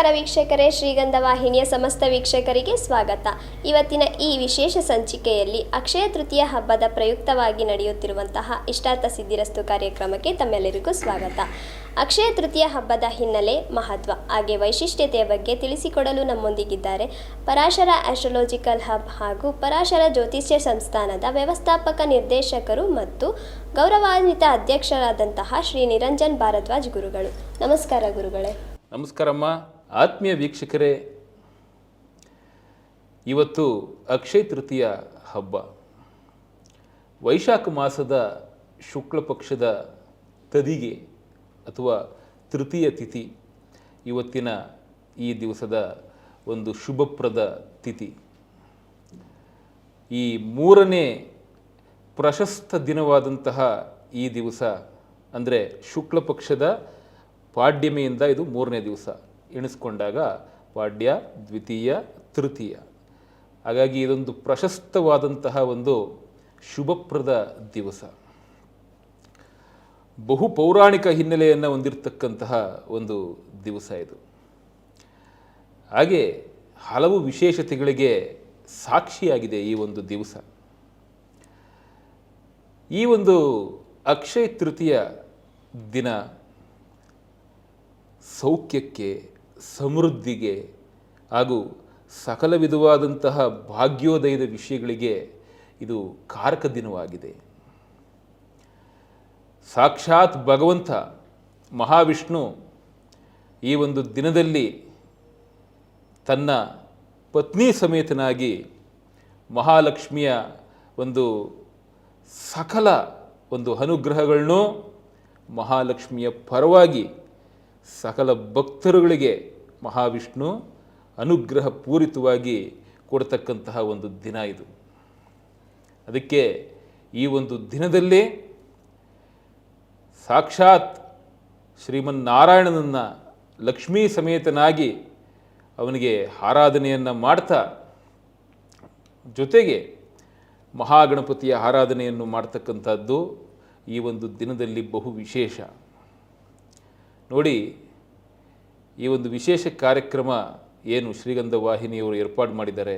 ನಮಸ್ಕಾರ ವೀಕ್ಷಕರೇ, ಶ್ರೀಗಂಧ ವಾಹಿನಿಯ ಸಮಸ್ತ ವೀಕ್ಷಕರಿಗೆ ಸ್ವಾಗತ. ಇವತ್ತಿನ ಈ ವಿಶೇಷ ಸಂಚಿಕೆಯಲ್ಲಿ ಅಕ್ಷಯ ತೃತೀಯ ಹಬ್ಬದ ಪ್ರಯುಕ್ತವಾಗಿ ನಡೆಯುತ್ತಿರುವಂತಹ ಇಷ್ಟಾರ್ಥ ಸಿದ್ಧಿರಸ್ತು ಕಾರ್ಯಕ್ರಮಕ್ಕೆ ತಮ್ಮೆಲ್ಲರಿಗೂ ಸ್ವಾಗತ. ಅಕ್ಷಯ ತೃತೀಯ ಹಬ್ಬದ ಹಿನ್ನೆಲೆ, ಮಹತ್ವ ಹಾಗೆ ವೈಶಿಷ್ಟ್ಯತೆಯ ಬಗ್ಗೆ ತಿಳಿಸಿಕೊಡಲು ನಮ್ಮೊಂದಿಗಿದ್ದಾರೆ ಪರಾಶರ ಆಸ್ಟ್ರಾಲಜಿಕಲ್ ಹಬ್ ಹಾಗೂ ಪರಾಶರ ಜ್ಯೋತಿಷ್ಯ ಸಂಸ್ಥಾನದ ವ್ಯವಸ್ಥಾಪಕ ನಿರ್ದೇಶಕರು ಮತ್ತು ಗೌರವಾನ್ವಿತ ಅಧ್ಯಕ್ಷರಾದಂತಹ ಶ್ರೀ ನಿರಂಜನ್ ಭಾರದ್ವಾಜ್ ಗುರುಗಳು. ನಮಸ್ಕಾರ ಗುರುಗಳೇ. ನಮಸ್ಕಾರಮ್ಮ. ಆತ್ಮೀಯ ವೀಕ್ಷಕರೇ, ಇವತ್ತು ಅಕ್ಷಯ ತೃತೀಯ ಹಬ್ಬ. ವೈಶಾಖ ಮಾಸದ ಶುಕ್ಲ ಪಕ್ಷದ ತದಿಗೆ ಅಥವಾ ತೃತೀಯ ತಿಥಿ ಇವತ್ತಿನ ಈ ದಿವಸದ ಒಂದು ಶುಭಪ್ರದ ತಿಥಿ. ಈ ಮೂರನೇ ಪ್ರಶಸ್ತ ದಿನವಾದಂತಹ ಈ ದಿವಸ ಅಂದರೆ ಶುಕ್ಲ ಪಕ್ಷದ ಪಾಡ್ಯಮೆಯಿಂದ ಇದು ಮೂರನೇ ದಿವಸ ಎಣಿಸ್ಕೊಂಡಾಗ ಪಾಡ್ಯ, ದ್ವಿತೀಯ, ತೃತೀಯ. ಹಾಗಾಗಿ ಇದೊಂದು ಪ್ರಶಸ್ತವಾದಂತಹ ಒಂದು ಶುಭಪ್ರದ ದಿವಸ. ಬಹು ಪೌರಾಣಿಕ ಹಿನ್ನೆಲೆಯನ್ನು ಹೊಂದಿರತಕ್ಕಂತಹ ಒಂದು ದಿವಸ ಇದು. ಹಾಗೆ ಹಲವು ವಿಶೇಷತೆಗಳಿಗೆ ಸಾಕ್ಷಿಯಾಗಿದೆ ಈ ಒಂದು ದಿವಸ. ಈ ಒಂದು ಅಕ್ಷಯ ತೃತೀಯ ದಿನ ಸೌಖ್ಯಕ್ಕೆ, ಸಮೃದ್ಧಿಗೆ ಹಾಗೂ ಸಕಲ ವಿಧವಾದಂತಹ ಭಾಗ್ಯೋದಯದ ವಿಷಯಗಳಿಗೆ ಇದು ಕಾರಕ ದಿನವಾಗಿದೆ. ಸಾಕ್ಷಾತ್ ಭಗವಂತ ಮಹಾವಿಷ್ಣು ಈ ಒಂದು ದಿನದಲ್ಲಿ ತನ್ನ ಪತ್ನಿ ಸಮೇತನಾಗಿ ಮಹಾಲಕ್ಷ್ಮಿಯ ಒಂದು ಸಕಲ ಒಂದು ಅನುಗ್ರಹಗಳನ್ನು ಮಹಾಲಕ್ಷ್ಮಿಯ ಪರವಾಗಿ ಸಕಲ ಭಕ್ತರುಗಳಿಗೆ ಮಹಾವಿಷ್ಣು ಅನುಗ್ರಹ ಪೂರಿತವಾಗಿ ಕೊಡ್ತಕ್ಕಂತಹ ಒಂದು ದಿನ ಇದು. ಅದಕ್ಕೆ ಈ ಒಂದು ದಿನದಲ್ಲಿ ಸಾಕ್ಷಾತ್ ಶ್ರೀಮನ್ನಾರಾಯಣನನ್ನು ಲಕ್ಷ್ಮೀ ಸಮೇತನಾಗಿ ಅವನಿಗೆ ಆರಾಧನೆಯನ್ನು ಮಾಡ್ತಾ, ಜೊತೆಗೆ ಮಹಾಗಣಪತಿಯ ಆರಾಧನೆಯನ್ನು ಮಾಡ್ತಕ್ಕಂಥದ್ದು ಈ ಒಂದು ದಿನದಲ್ಲಿ ಬಹು ವಿಶೇಷ. ನೋಡಿ, ಈ ಒಂದು ವಿಶೇಷ ಕಾರ್ಯಕ್ರಮ ಏನು ಶ್ರೀಗಂಧ ವಾಹಿನಿಯವರು ಏರ್ಪಾಡು ಮಾಡಿದ್ದಾರೆ,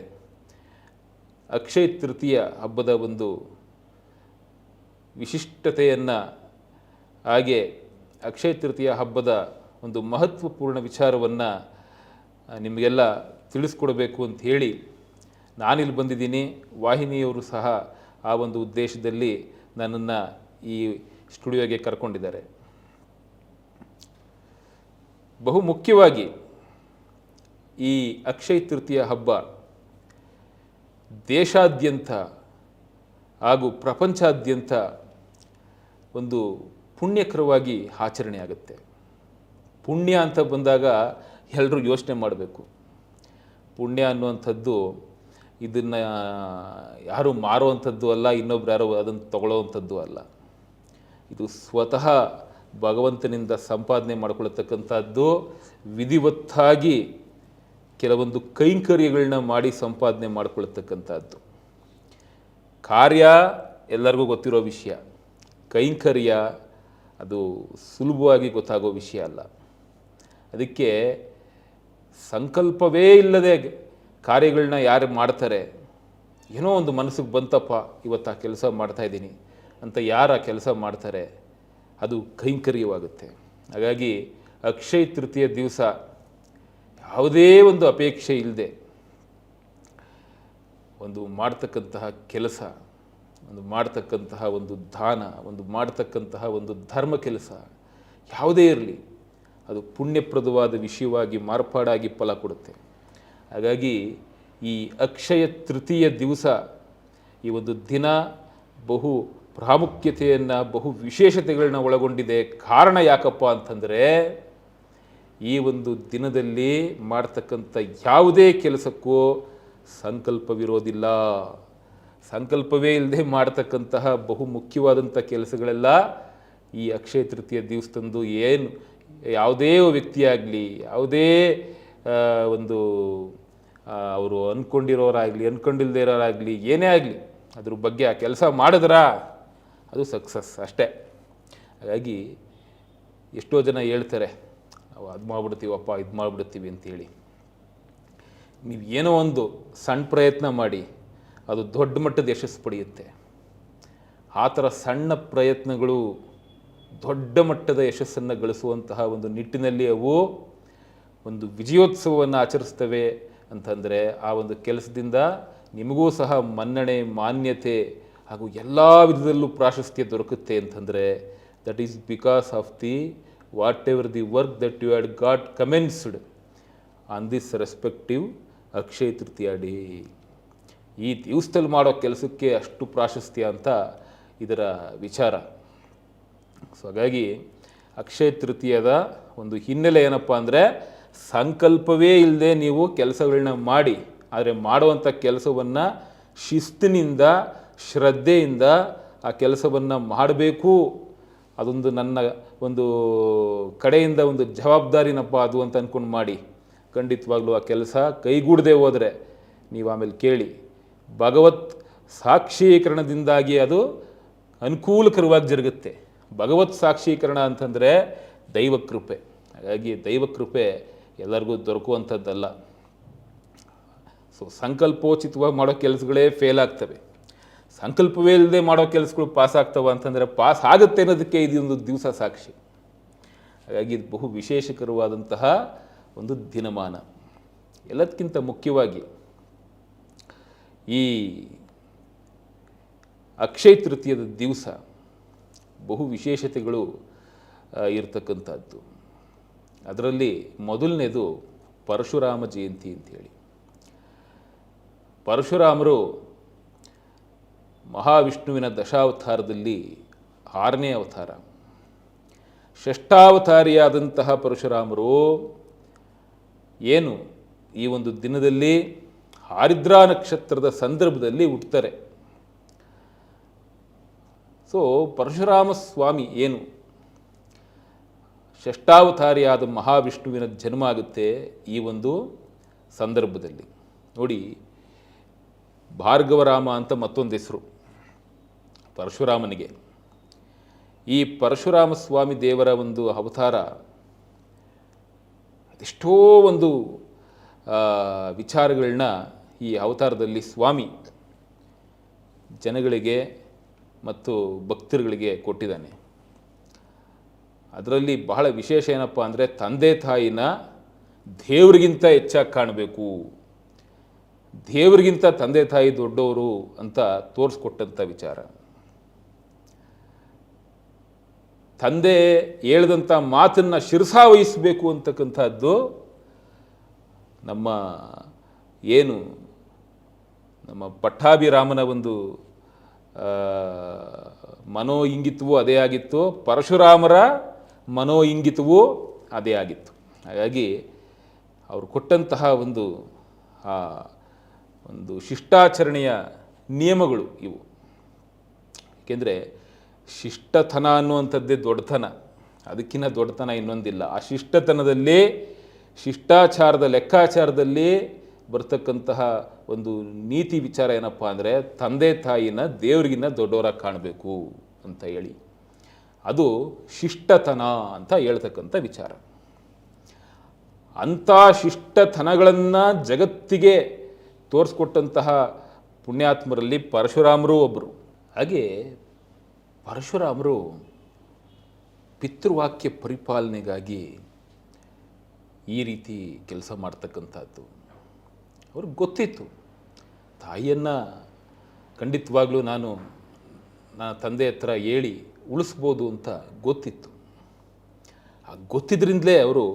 ಅಕ್ಷಯ ತೃತೀಯ ಹಬ್ಬದ ಒಂದು ವಿಶಿಷ್ಟತೆಯನ್ನು, ಹಾಗೆ ಅಕ್ಷಯ ತೃತೀಯ ಹಬ್ಬದ ಒಂದು ಮಹತ್ವಪೂರ್ಣ ವಿಚಾರವನ್ನು ನಿಮಗೆಲ್ಲ ತಿಳಿಸ್ಕೊಡ್ಬೇಕು ಅಂತ ಹೇಳಿ ನಾನಿಲ್ಲಿ ಬಂದಿದ್ದೀನಿ. ವಾಹಿನಿಯವರು ಸಹ ಆ ಒಂದು ಉದ್ದೇಶದಲ್ಲಿ ನನ್ನನ್ನು ಈ ಸ್ಟುಡಿಯೋಗೆ ಕರ್ಕೊಂಡಿದ್ದಾರೆ. ಬಹು ಮುಖ್ಯವಾಗಿ ಈ ಅಕ್ಷಯ ತೃತೀಯ ಹಬ್ಬ ದೇಶಾದ್ಯಂತ ಹಾಗೂ ಪ್ರಪಂಚಾದ್ಯಂತ ಒಂದು ಪುಣ್ಯಕರವಾಗಿ ಆಚರಣೆ ಆಗುತ್ತೆ. ಪುಣ್ಯ ಅಂತ ಬಂದಾಗ ಎಲ್ಲರೂ ಯೋಚನೆ ಮಾಡಬೇಕು. ಪುಣ್ಯ ಅನ್ನುವಂಥದ್ದು ಇದನ್ನು ಯಾರು ಮಾರುವಂಥದ್ದು ಅಲ್ಲ, ಇನ್ನೊಬ್ರು ಯಾರೋ ಅದನ್ನು ತಗೊಳ್ಳೋವಂಥದ್ದು ಅಲ್ಲ. ಇದು ಸ್ವತಃ ಭಗವಂತನಿಂದ ಸಂಪಾದನೆ ಮಾಡಿಕೊಳ್ಳತಕ್ಕಂಥದ್ದು. ವಿಧಿವತ್ತಾಗಿ ಕೆಲವೊಂದು ಕೈಂಕರ್ಯಗಳನ್ನ ಮಾಡಿ ಸಂಪಾದನೆ ಮಾಡಿಕೊಳ್ಳತಕ್ಕಂಥದ್ದು. ಕಾರ್ಯ ಎಲ್ಲರಿಗೂ ಗೊತ್ತಿರೋ ವಿಷಯ, ಕೈಂಕರ್ಯ ಅದು ಸುಲಭವಾಗಿ ಗೊತ್ತಾಗೋ ವಿಷಯ ಅಲ್ಲ. ಅದಕ್ಕೆ ಸಂಕಲ್ಪವೇ ಇಲ್ಲದೆ ಕಾರ್ಯಗಳನ್ನ ಯಾರು ಮಾಡ್ತಾರೆ, ಏನೋ ಒಂದು ಮನಸ್ಸಿಗೆ ಬಂತಪ್ಪ ಇವತ್ತು ಆ ಕೆಲಸ ಮಾಡ್ತಾಯಿದ್ದೀನಿ ಅಂತ ಯಾರು ಆ ಕೆಲಸ ಮಾಡ್ತಾರೆ, ಅದು ಕೈಂಕರ್ಯವಾಗುತ್ತೆ. ಹಾಗಾಗಿ ಅಕ್ಷಯ ತೃತೀಯ ದಿವಸ ಯಾವುದೇ ಒಂದು ಅಪೇಕ್ಷೆ ಇಲ್ಲದೆ ಒಂದು ಮಾಡ್ತಕ್ಕಂತಹ ಕೆಲಸ, ಒಂದು ಮಾಡ್ತಕ್ಕಂತಹ ಒಂದು ದಾನ, ಒಂದು ಮಾಡ್ತಕ್ಕಂತಹ ಒಂದು ಧರ್ಮ ಕೆಲಸ ಯಾವುದೇ ಇರಲಿ, ಅದು ಪುಣ್ಯಪ್ರದವಾದ ವಿಷಯವಾಗಿ ಮಾರ್ಪಾಡಾಗಿ ಫಲ ಕೊಡುತ್ತೆ. ಹಾಗಾಗಿ ಈ ಅಕ್ಷಯ ತೃತೀಯ ದಿವಸ, ಈ ಒಂದು ದಿನ ಬಹು ಪ್ರಾಮುಖ್ಯತೆಯನ್ನು, ಬಹು ವಿಶೇಷತೆಗಳನ್ನ ಒಳಗೊಂಡಿದೆ. ಕಾರಣ ಯಾಕಪ್ಪ ಅಂತಂದರೆ, ಈ ಒಂದು ದಿನದಲ್ಲಿ ಮಾಡ್ತಕ್ಕಂಥ ಯಾವುದೇ ಕೆಲಸಕ್ಕೂ ಸಂಕಲ್ಪವಿರೋದಿಲ್ಲ. ಸಂಕಲ್ಪವೇ ಇಲ್ಲದೆ ಮಾಡ್ತಕ್ಕಂತಹ ಬಹು ಮುಖ್ಯವಾದಂಥ ಕೆಲಸಗಳೆಲ್ಲ ಈ ಅಕ್ಷಯ ತೃತೀಯ ದಿವಸದಂದು ಏನು ಯಾವುದೇ ವ್ಯಕ್ತಿಯಾಗಲಿ, ಯಾವುದೇ ಒಂದು ಅವರು ಅಂದ್ಕೊಂಡಿರೋರಾಗಲಿ ಅಂದ್ಕೊಂಡಿಲ್ಲದೆ ಇರೋರಾಗಲಿ ಏನೇ ಆಗಲಿ, ಅದ್ರ ಬಗ್ಗೆ ಆ ಕೆಲಸ ಮಾಡಿದ್ರಾ ಅದು ಸಕ್ಸಸ್ ಅಷ್ಟೇ. ಹಾಗಾಗಿ ಎಷ್ಟೋ ಜನ ಹೇಳ್ತಾರೆ, ನಾವು ಅದು ಮಾಡಿಬಿಡ್ತೀವಪ್ಪ ಇದು ಮಾಡಿಬಿಡ್ತೀವಿ ಅಂತೇಳಿ. ನೀವು ಏನೋ ಒಂದು ಸಣ್ಣ ಪ್ರಯತ್ನ ಮಾಡಿ ಅದು ದೊಡ್ಡ ಮಟ್ಟದ ಯಶಸ್ಸು ಪಡೆಯುತ್ತೆ. ಆ ಥರ ಸಣ್ಣ ಪ್ರಯತ್ನಗಳು ದೊಡ್ಡ ಮಟ್ಟದ ಯಶಸ್ಸನ್ನು ಗಳಿಸುವಂತಹ ಒಂದು ನಿಟ್ಟಿನಲ್ಲಿ ಅವು ಒಂದು ವಿಜಯೋತ್ಸವವನ್ನು ಆಚರಿಸ್ತವೆ ಅಂತಂದರೆ ಆ ಒಂದು ಕೆಲಸದಿಂದ ನಿಮಗೂ ಸಹ ಮನ್ನಣೆ, ಮಾನ್ಯತೆ ಹಾಗೂ ಎಲ್ಲ ವಿಧದಲ್ಲೂ ಪ್ರಾಶಸ್ತ್ಯ ದೊರಕುತ್ತೆ ಅಂತಂದರೆ that is because of the whatever the work that you had got commenced on this respective Akshaya Tritiya day. ಈ ದಿವಸದಲ್ಲಿ ಮಾಡೋ ಕೆಲಸಕ್ಕೆ ಅಷ್ಟು ಪ್ರಾಶಸ್ತ್ಯ ಅಂತ ಇದರ ವಿಚಾರ. ಸೊ ಹಾಗಾಗಿ ಅಕ್ಷಯ ತೃತೀಯದ ಒಂದು ಹಿನ್ನೆಲೆ ಏನಪ್ಪ ಅಂದರೆ ಸಂಕಲ್ಪವೇ ಇಲ್ಲದೆ ನೀವು ಕೆಲಸಗಳನ್ನ ಮಾಡಿ, ಆದರೆ ಮಾಡುವಂಥ ಕೆಲಸವನ್ನು ಶಿಸ್ತಿನಿಂದ, ಶ್ರದ್ಧೆಯಿಂದ ಆ ಕೆಲಸವನ್ನು ಮಾಡಬೇಕು, ಅದೊಂದು ನನ್ನ ಒಂದು ಕಡೆಯಿಂದ ಒಂದು ಜವಾಬ್ದಾರಿನಪ್ಪ ಅದು ಅಂತ ಅಂದ್ಕೊಂಡು ಮಾಡಿ. ಖಂಡಿತವಾಗ್ಲೂ ಆ ಕೆಲಸ ಕೈಗೂಡದೆ ಹೋದರೆ ನೀವು ಆಮೇಲೆ ಕೇಳಿ, ಭಗವತ್ ಸಾಕ್ಷೀಕರಣದಿಂದಾಗಿ ಅದು ಅನುಕೂಲಕರವಾಗಿ ಜರುಗುತ್ತೆ. ಭಗವತ್ ಸಾಕ್ಷೀಕರಣ ಅಂತಂದರೆ ದೈವಕೃಪೆ. ಹಾಗಾಗಿ ದೈವಕೃಪೆ ಎಲ್ಲರಿಗೂ ದೊರಕುವಂಥದ್ದಲ್ಲ. ಸೊ ಸಂಕಲ್ಪೋಚಿತವಾಗಿ ಮಾಡೋ ಕೆಲಸಗಳೇ ಫೇಲ್ ಆಗ್ತವೆ, ಸಂಕಲ್ಪವೇ ಇಲ್ಲದೆ ಮಾಡೋ ಕೆಲಸಗಳು ಪಾಸ್ ಆಗ್ತವೆ ಅಂತಂದರೆ ಪಾಸ್ ಆಗುತ್ತೆ ಅನ್ನೋದಕ್ಕೆ ಇದೊಂದು ದಿವಸ ಸಾಕ್ಷಿ. ಹಾಗಾಗಿ ಇದು ಬಹು ವಿಶೇಷಕರವಾದಂತಹ ಒಂದು ದಿನಮಾನ. ಎಲ್ಲದಕ್ಕಿಂತ ಮುಖ್ಯವಾಗಿ ಈ ಅಕ್ಷಯ ತೃತೀಯದ ದಿವಸ ಬಹು ವಿಶೇಷತೆಗಳು ಇರತಕ್ಕಂಥದ್ದು. ಅದರಲ್ಲಿ ಮೊದಲನೇದು ಪರಶುರಾಮ ಜಯಂತಿ ಅಂಥೇಳಿ. ಪರಶುರಾಮರು ಮಹಾವಿಷ್ಣುವಿನ ದಶಾವತಾರದಲ್ಲಿ 6ನೇ ಅವತಾರ. ಷಷ್ಠಾವತಾರಿಯಾದಂತಹ ಪರಶುರಾಮರು ಏನು ಈ ಒಂದು ದಿನದಲ್ಲಿ ಆರಿದ್ರಾ ನಕ್ಷತ್ರದ ಸಂದರ್ಭದಲ್ಲಿ ಹುಟ್ಟುತ್ತಾರೆ. ಸೊ ಪರಶುರಾಮ ಸ್ವಾಮಿ ಏನು ಷಷ್ಠಾವತಾರಿಯಾದ ಮಹಾವಿಷ್ಣುವಿನ ಜನ್ಮ ಆಗುತ್ತೆ ಈ ಒಂದು ಸಂದರ್ಭದಲ್ಲಿ. ನೋಡಿ, ಭಾರ್ಗವರಾಮ ಅಂತ ಮತ್ತೊಂದು ಹೆಸರು ಪರಶುರಾಮನಿಗೆ. ಈ ಪರಶುರಾಮ ಸ್ವಾಮಿ ದೇವರ ಒಂದು ಅವತಾರ ಅದೆಷ್ಟೋ ಒಂದು ವಿಚಾರಗಳನ್ನ ಈ ಅವತಾರದಲ್ಲಿ ಸ್ವಾಮಿ ಜನಗಳಿಗೆ ಮತ್ತು ಭಕ್ತರುಗಳಿಗೆ ಕೊಟ್ಟಿದ್ದಾನೆ. ಅದರಲ್ಲಿ ಬಹಳ ವಿಶೇಷ ಏನಪ್ಪ ಅಂದರೆ ತಂದೆ ತಾಯಿನ ದೇವರಿಗಿಂತ ಹೆಚ್ಚಾಗಿ ಕಾಣಬೇಕು, ದೇವರಿಗಿಂತ ತಂದೆ ತಾಯಿ ದೊಡ್ಡವರು ಅಂತ ತೋರಿಸ್ಕೊಟ್ಟಂಥ ವಿಚಾರ. ತಂದೆ ಹೇಳಿದಂಥ ಮಾತನ್ನು ಶಿರಸಾವಹಿಸಬೇಕು ಅಂತಕ್ಕಂಥದ್ದು ನಮ್ಮ ಪಟ್ಟಾಭಿರಾಮನ ಒಂದು ಮನೋ ಇಂಗಿತವೂ ಅದೇ ಆಗಿತ್ತು, ಪರಶುರಾಮರ ಮನೋ ಇಂಗಿತವೂ ಅದೇ ಆಗಿತ್ತು. ಹಾಗಾಗಿ ಅವರು ಕೊಟ್ಟಂತಹ ಒಂದು ಶಿಷ್ಟಾಚರಣೆಯ ನಿಯಮಗಳು ಇವು. ಏಕೆಂದರೆ ಶಿಷ್ಟತನ ಅನ್ನುವಂಥದ್ದೇ ದೊಡ್ಡತನ, ಅದಕ್ಕಿಂತ ದೊಡ್ಡತನ ಇನ್ನೊಂದಿಲ್ಲ. ಆ ಶಿಷ್ಟತನದಲ್ಲಿ, ಶಿಷ್ಟಾಚಾರದ ಲೆಕ್ಕಾಚಾರದಲ್ಲಿ ಬರ್ತಕ್ಕಂತಹ ಒಂದು ನೀತಿ ವಿಚಾರ ಏನಪ್ಪ ಅಂದರೆ ತಂದೆ ತಾಯಿನ ದೇವರಿಗಿನ್ನ ದೊಡ್ಡವರಾಗಿ ಕಾಣಬೇಕು ಅಂತ ಹೇಳಿ, ಅದು ಶಿಷ್ಟತನ ಅಂತ ಹೇಳ್ತಕ್ಕಂಥ ವಿಚಾರ. ಅಂಥ ಶಿಷ್ಟತನಗಳನ್ನು ಜಗತ್ತಿಗೆ ತೋರಿಸ್ಕೊಟ್ಟಂತಹ ಪುಣ್ಯಾತ್ಮರಲ್ಲಿ ಪರಶುರಾಮರು ಒಬ್ಬರು. ಹಾಗೆ ಪರಶುರಾಮರು ಪಿತೃವಾಕ್ಯ ಪರಿಪಾಲನೆಗಾಗಿ ಈ ರೀತಿ ಕೆಲಸ ಮಾಡ್ತಕ್ಕಂಥದ್ದು. ಅವ್ರಿಗೆ ಗೊತ್ತಿತ್ತು, ತಾಯಿಯನ್ನು ಖಂಡಿತವಾಗ್ಲೂ ನನ್ನ ತಂದೆ ಹತ್ರ ಹೇಳಿ ಉಳಿಸ್ಬೋದು ಅಂತ ಗೊತ್ತಿತ್ತು. ಆ ಗೊತ್ತಿದ್ರಿಂದಲೇ ಅವರು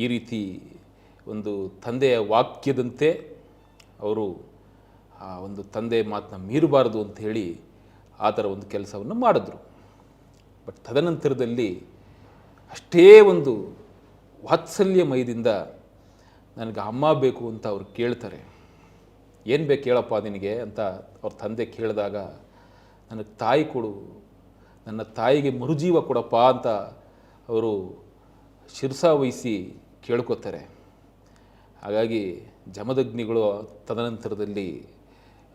ಈ ರೀತಿ ಒಂದು ತಂದೆಯ ವಾಕ್ಯದಂತೆ ಅವರು ಆ ಒಂದು ತಂದೆ ಮಾತನ್ನ ಮೀರಬಾರ್ದು ಅಂತ ಹೇಳಿ ಆ ಥರ ಒಂದು ಕೆಲಸವನ್ನು ಮಾಡಿದ್ರು. ಬಟ್ ತದನಂತರದಲ್ಲಿ ಅಷ್ಟೇ ಒಂದು ವಾತ್ಸಲ್ಯಮಯದಿಂದ ನನಗೆ ಅಮ್ಮ ಬೇಕು ಅಂತ ಅವ್ರು ಕೇಳ್ತಾರೆ. ಏನು ಬೇಕು ಹೇಳಪ್ಪ ನಿನಗೆ ಅಂತ ಅವ್ರ ತಂದೆ ಕೇಳಿದಾಗ, ನನಗೆ ತಾಯಿ ಕೊಡು, ನನ್ನ ತಾಯಿಗೆ ಮರುಜೀವ ಕೊಡಪ್ಪ ಅಂತ ಅವರು ಶಿರಸಾವಹಿಸಿ ಕೇಳ್ಕೊತಾರೆ. ಹಾಗಾಗಿ ಜಮದಗ್ನಿಗಳು ತದನಂತರದಲ್ಲಿ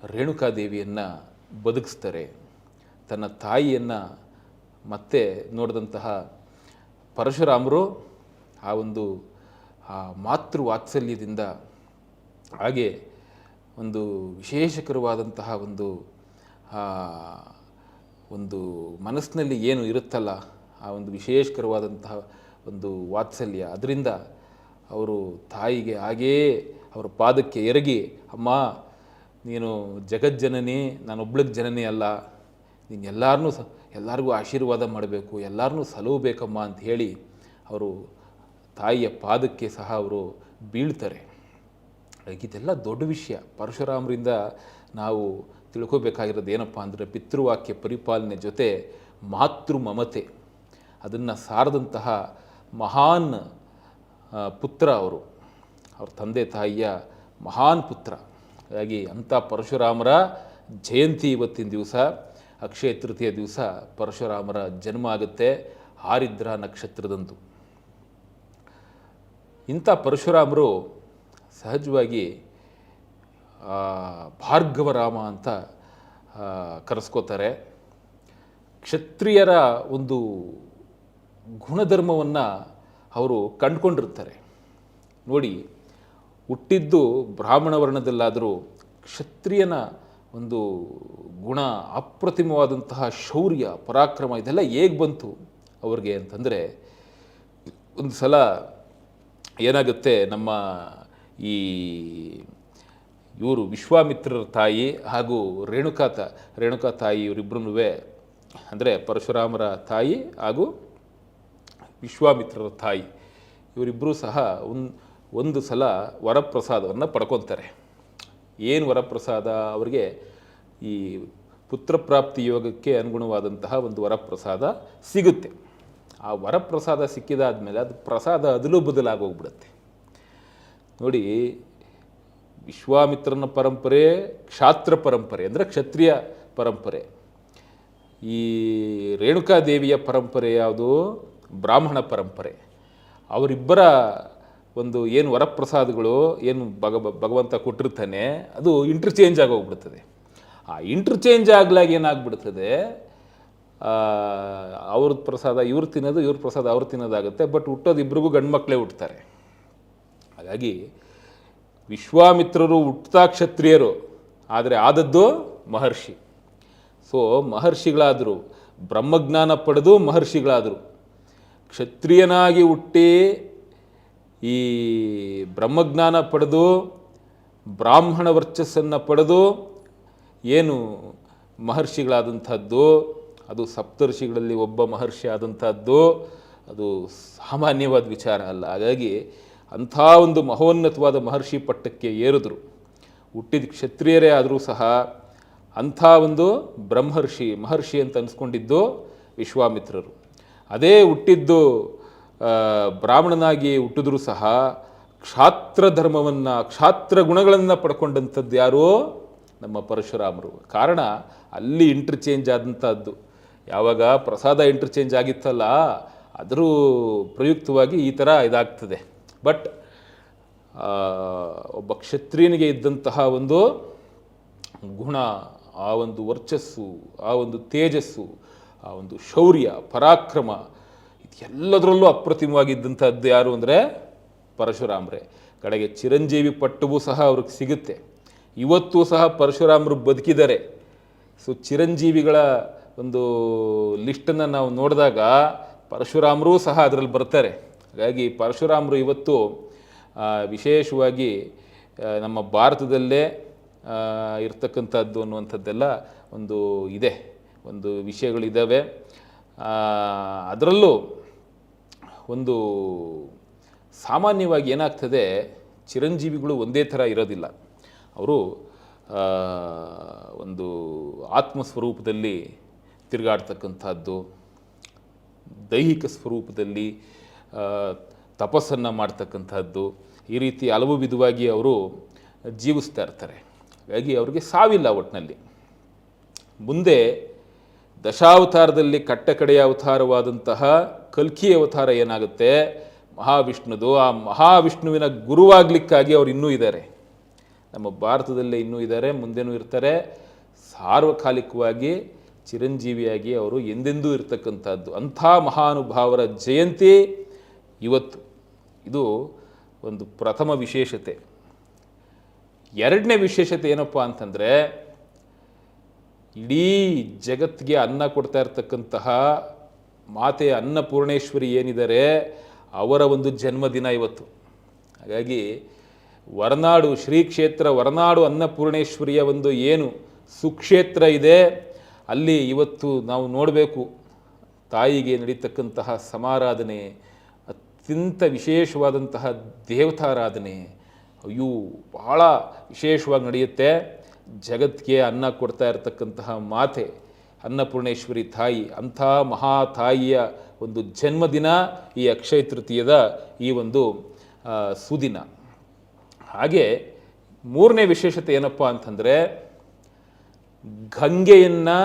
ರೇಣುಕಾದೇವಿಯನ್ನು ಬದುಕಿಸ್ತಾರೆ. ತನ್ನ ತಾಯಿಯನ್ನು ಮತ್ತೆ ನೋಡಿದಂತಹ ಪರಶುರಾಮರು ಆ ಒಂದು ಮಾತೃ ವಾತ್ಸಲ್ಯದಿಂದ, ಹಾಗೆ ಒಂದು ವಿಶೇಷಕರವಾದಂತಹ ಒಂದು ಮನಸ್ಸಿನಲ್ಲಿ ಏನು ಇರುತ್ತಲ್ಲ, ಆ ಒಂದು ವಿಶೇಷಕರವಾದಂತಹ ಒಂದು ವಾತ್ಸಲ್ಯ, ಅದರಿಂದ ಅವರು ತಾಯಿಗೆ ಹಾಗೇ ಅವರ ಪಾದಕ್ಕೆ ಎರಗಿ, ಅಮ್ಮ ನೀನು ಜಗಜ್ಜನನಿ, ನಾನೊಬ್ಳಿಗೆ ಜನನಿ ಅಲ್ಲ, ನೀನು ಎಲ್ಲರಿಗೂ ಆಶೀರ್ವಾದ ಮಾಡಬೇಕು, ಎಲ್ಲರನ್ನೂ ಸಲಹಬೇಕಮ್ಮ ಅಂತ ಹೇಳಿ ಅವರು ತಾಯಿಯ ಪಾದಕ್ಕೆ ಸಹ ಅವರು ಬೀಳ್ತಾರೆ. ಇದೆಲ್ಲ ದೊಡ್ಡ ವಿಷಯ. ಪರಶುರಾಮರಿಂದ ನಾವು ತಿಳ್ಕೊಬೇಕಾಗಿರೋದು ಏನಪ್ಪ ಅಂದರೆ, ಪಿತೃವಾಕ್ಯ ಪರಿಪಾಲನೆ ಜೊತೆ ಮಾತೃ ಮಮತೆ ಅದನ್ನು ಸಾರದಂತಹ ಮಹಾನ್ ಪುತ್ರ ಅವರು, ಅವ್ರ ತಂದೆ ತಾಯಿಯ ಮಹಾನ್ ಪುತ್ರ. ಹಾಗಾಗಿ ಅಂಥ ಪರಶುರಾಮರ ಜಯಂತಿ ಇವತ್ತಿನ ದಿವಸ, ಅಕ್ಷಯ ತೃತೀಯ ದಿವಸ ಪರಶುರಾಮರ ಜನ್ಮ ಆಗುತ್ತೆ, ಆರಿದ್ರ ನಕ್ಷತ್ರದಂದು. ಇಂಥ ಪರಶುರಾಮರು ಸಹಜವಾಗಿ ಭಾರ್ಗವರಾಮ ಅಂತ ಕರೆಸ್ಕೋತಾರೆ. ಕ್ಷತ್ರಿಯರ ಒಂದು ಗುಣಧರ್ಮವನ್ನು ಅವರು ಕಂಡುಕೊಂಡಿರ್ತಾರೆ. ನೋಡಿ, ಹುಟ್ಟಿದ್ದು ಬ್ರಾಹ್ಮಣ ವರ್ಣದಲ್ಲಾದರೂ ಕ್ಷತ್ರಿಯನ ಒಂದು ಗುಣ, ಅಪ್ರತಿಮವಾದಂತಹ ಶೌರ್ಯ, ಪರಾಕ್ರಮ, ಇದೆಲ್ಲ ಹೇಗೆ ಬಂತು ಅವ್ರಿಗೆ ಅಂತಂದರೆ, ಒಂದು ಸಲ ಏನಾಗುತ್ತೆ, ನಮ್ಮ ಈ ಇವರು ವಿಶ್ವಾಮಿತ್ರರ ತಾಯಿ ಹಾಗೂ ರೇಣುಕಾ ತಾಯಿ ಇವರಿಬ್ಬರೂ, ಅಂದರೆ ಪರಶುರಾಮರ ತಾಯಿ ಹಾಗೂ ವಿಶ್ವಾಮಿತ್ರರ ತಾಯಿ ಇವರಿಬ್ಬರೂ ಸಹ ಒಂದು ಸಲ ವರಪ್ರಸಾದವನ್ನು ಪಡ್ಕೊತಾರೆ. ಏನು ವರಪ್ರಸಾದ? ಅವರಿಗೆ ಈ ಪುತ್ರಪ್ರಾಪ್ತಿ ಯೋಗಕ್ಕೆ ಅನುಗುಣವಾದಂತಹ ಒಂದು ವರಪ್ರಸಾದ ಸಿಗುತ್ತೆ. ಆ ವರಪ್ರಸಾದ ಸಿಕ್ಕಿದಾದ ಮೇಲೆ ಅದು ಪ್ರಸಾದ ಅದಲು ಬದಲಾಗೋಗ್ಬಿಡುತ್ತೆ. ನೋಡಿ, ವಿಶ್ವಾಮಿತ್ರನ ಪರಂಪರೆ ಕ್ಷಾತ್ರ ಪರಂಪರೆ, ಅಂದರೆ ಕ್ಷತ್ರಿಯ ಪರಂಪರೆ. ಈ ರೇಣುಕಾದೇವಿಯ ಪರಂಪರೆ ಯಾವುದು? ಬ್ರಾಹ್ಮಣ ಪರಂಪರೆ. ಅವರಿಬ್ಬರ ಒಂದು ಏನು ವರಪ್ರಸಾದಗಳು ಏನು ಭಗವಂತ ಕೊಟ್ಟಿರ್ತಾನೆ, ಅದು ಇಂಟರ್ಚೇಂಜ್ ಆಗೋಗ್ಬಿಡ್ತದೆ. ಆ ಇಂಟರ್ಚೇಂಜ್ ಆಗ್ಲಾಗ ಏನಾಗ್ಬಿಡ್ತದೆ, ಅವ್ರದ್ದು ಪ್ರಸಾದ ಇವ್ರು ತಿನ್ನೋದು, ಇವ್ರ ಪ್ರಸಾದ ಅವ್ರು ತಿನ್ನೋದಾಗುತ್ತೆ. ಬಟ್ ಹುಟ್ಟೋದು ಇಬ್ರಿಗೂ ಗಂಡು ಮಕ್ಕಳೇ ಹುಟ್ಟುತ್ತಾರೆ. ಹಾಗಾಗಿ ವಿಶ್ವಾಮಿತ್ರರು ಹುಟ್ಟುತ್ತಾ ಕ್ಷತ್ರಿಯರು, ಆದರೆ ಆದದ್ದು ಮಹರ್ಷಿ. ಸೊ ಮಹರ್ಷಿಗಳಾದರು, ಬ್ರಹ್ಮಜ್ಞಾನ ಪಡೆದು ಮಹರ್ಷಿಗಳಾದರು. ಕ್ಷತ್ರಿಯನಾಗಿ ಹುಟ್ಟಿ ಈ ಬ್ರಹ್ಮಜ್ಞಾನ ಪಡೆದು ಬ್ರಾಹ್ಮಣ ವರ್ಚಸ್ಸನ್ನು ಪಡೆದು ಏನು ಮಹರ್ಷಿಗಳಾದಂಥದ್ದು, ಅದು ಸಪ್ತರ್ಷಿಗಳಲ್ಲಿ ಒಬ್ಬ ಮಹರ್ಷಿ ಆದಂಥದ್ದು, ಅದು ಸಾಮಾನ್ಯವಾದ ವಿಚಾರ ಅಲ್ಲ. ಹಾಗಾಗಿ ಅಂಥ ಒಂದು ಮಹೋನ್ನತವಾದ ಮಹರ್ಷಿ ಪಟ್ಟಕ್ಕೆ ಏರಿದ್ರು. ಹುಟ್ಟಿದ ಕ್ಷತ್ರಿಯರೇ ಆದರೂ ಸಹ ಅಂಥ ಒಂದು ಮಹರ್ಷಿ ಅಂತ ಅನಿಸ್ಕೊಂಡಿದ್ದು ವಿಶ್ವಾಮಿತ್ರರು. ಅದೇ ಹುಟ್ಟಿದ್ದು ಬ್ರಾಹ್ಮಣನಾಗಿ ಹುಟ್ಟಿದ್ರೂ ಸಹ ಕ್ಷಾತ್ರ ಧರ್ಮವನ್ನು, ಕ್ಷಾತ್ರ ಗುಣಗಳನ್ನು ಪಡ್ಕೊಂಡಂಥದ್ದು ಯಾರು? ನಮ್ಮ ಪರಶುರಾಮರು. ಕಾರಣ ಅಲ್ಲಿ ಇಂಟರ್ಚೇಂಜ್ ಆದಂಥದ್ದು. ಯಾವಾಗ ಪ್ರಸಾದ ಇಂಟರ್ಚೇಂಜ್ ಆಗಿತ್ತಲ್ಲ, ಅದರ ಪ್ರಯುಕ್ತವಾಗಿ ಈ ಥರ ಇದಾಗ್ತದೆ. ಬಟ್ ಒಬ್ಬ ಕ್ಷತ್ರಿಯನಿಗೆ ಇದ್ದಂತಹ ಒಂದು ಗುಣ, ಆ ಒಂದು ವರ್ಚಸ್ಸು, ಆ ಒಂದು ತೇಜಸ್ಸು, ಆ ಒಂದು ಶೌರ್ಯ, ಪರಾಕ್ರಮ, ಇದೆಲ್ಲದರಲ್ಲೂ ಅಪ್ರತಿಮವಾಗಿದ್ದಂಥದ್ದು ಯಾರು ಅಂದರೆ ಪರಶುರಾಮರೇ. ಕಡೆಗೆ ಚಿರಂಜೀವಿ ಪಟ್ಟವೂ ಸಹ ಅವ್ರಿಗೆ ಸಿಗುತ್ತೆ. ಇವತ್ತು ಸಹ ಪರಶುರಾಮರು ಬದುಕಿದ್ದಾರೆ. ಸೊ ಚಿರಂಜೀವಿಗಳ ಒಂದು ಲಿಸ್ಟನ್ನು ನಾವು ನೋಡಿದಾಗ ಪರಶುರಾಮರೂ ಸಹ ಅದರಲ್ಲಿ ಬರ್ತಾರೆ. ಹಾಗಾಗಿ ಪರಶುರಾಮರು ಇವತ್ತು ವಿಶೇಷವಾಗಿ ನಮ್ಮ ಭಾರತದಲ್ಲೇ ಇರ್ತಕ್ಕಂಥದ್ದು ಅನ್ನುವಂಥದ್ದೆಲ್ಲ ಒಂದು ಇದೆ, ಒಂದು ವಿಷಯಗಳಿದ್ದಾವೆ. ಅದರಲ್ಲೂ ಒಂದು ಸಾಮಾನ್ಯವಾಗಿ ಏನಾಗ್ತದೆ, ಚಿರಂಜೀವಿಗಳು ಒಂದೇ ಥರ ಇರೋದಿಲ್ಲ. ಅವರು ಒಂದು ಆತ್ಮಸ್ವರೂಪದಲ್ಲಿ ತಿರುಗಾಡ್ತಕ್ಕಂಥದ್ದು, ದೈಹಿಕ ಸ್ವರೂಪದಲ್ಲಿ ತಪಸ್ಸನ್ನು ಮಾಡ್ತಕ್ಕಂಥದ್ದು, ಈ ರೀತಿ ಹಲವು ವಿಧವಾಗಿ ಅವರು ಜೀವಿಸ್ತಾ ಇರ್ತಾರೆ. ಹಾಗಾಗಿ ಅವರಿಗೆ ಸಾವಿಲ್ಲ ಒಟ್ಟಿನಲ್ಲಿ. ಮುಂದೆ ದಶಾವತಾರದಲ್ಲಿ ಕಟ್ಟಕಡೆಯ ಅವತಾರವಾದಂತಹ ಕಲ್ಕಿ ಅವತಾರ ಏನಾಗುತ್ತೆ, ಮಹಾವಿಷ್ಣುದು. ಆ ಮಹಾವಿಷ್ಣುವಿನ ಗುರುವಾಗಲಿಕ್ಕಾಗಿ ಅವರು ಇನ್ನೂ ಇದ್ದಾರೆ, ನಮ್ಮ ಭಾರತದಲ್ಲೇ ಇನ್ನೂ ಇದ್ದಾರೆ, ಮುಂದೆನೂ ಇರ್ತಾರೆ. ಸಾರ್ವಕಾಲಿಕವಾಗಿ ಚಿರಂಜೀವಿಯಾಗಿ ಅವರು ಎಂದೆಂದೂ ಇರ್ತಕ್ಕಂಥದ್ದು. ಅಂಥ ಮಹಾನುಭಾವರ ಜಯಂತಿ ಇವತ್ತು. ಇದು ಒಂದು ಪ್ರಥಮ ವಿಶೇಷತೆ. ಎರಡನೇ ವಿಶೇಷತೆ ಏನಪ್ಪ ಅಂತಂದರೆ, ಇಡೀ ಜಗತ್ತಿಗೆ ಅನ್ನ ಕೊಡ್ತಾ ಇರ್ತಕ್ಕಂತಹ ಮಾತೆ ಅನ್ನಪೂರ್ಣೇಶ್ವರಿ ಏನಿದ್ದಾರೆ ಅವರ ಒಂದು ಜನ್ಮದಿನ ಇವತ್ತು. ಹಾಗಾಗಿ ಹೊರನಾಡು ಶ್ರೀ ಕ್ಷೇತ್ರ ಹೊರನಾಡು ಅನ್ನಪೂರ್ಣೇಶ್ವರಿಯ ಒಂದು ಏನು ಸುಕ್ಷೇತ್ರ ಇದೆ, ಅಲ್ಲಿ ಇವತ್ತು ನಾವು ನೋಡಬೇಕು ತಾಯಿಗೆ ನಡೀತಕ್ಕಂತಹ ಸಮಾರಾಧನೆ, ಅತ್ಯಂತ ವಿಶೇಷವಾದಂತಹ ದೇವತಾರಾಧನೆ ಅಯ್ಯೋ ಬಹಳ ವಿಶೇಷವಾಗಿ ನಡೆಯುತ್ತೆ. ಜಗತ್ತಿಗೆ ಅನ್ನ ಕೊಡ್ತಾ ಇರತಕ್ಕಂತಹ ಮಾತೆ ಅನ್ನಪೂರ್ಣೇಶ್ವರಿ ತಾಯಿ, ಅಂಥ ಮಹಾ ತಾಯಿಯ ಒಂದು ಜನ್ಮದಿನ ಈ ಅಕ್ಷಯ ತೃತೀಯದ ಈ ಒಂದು ಸುದಿನ. ಹಾಗೆ ಮೂರನೇ ವಿಶೇಷತೆ ಏನಪ್ಪ ಅಂತಂದರೆ, ಗಂಗೆಯನ್ನು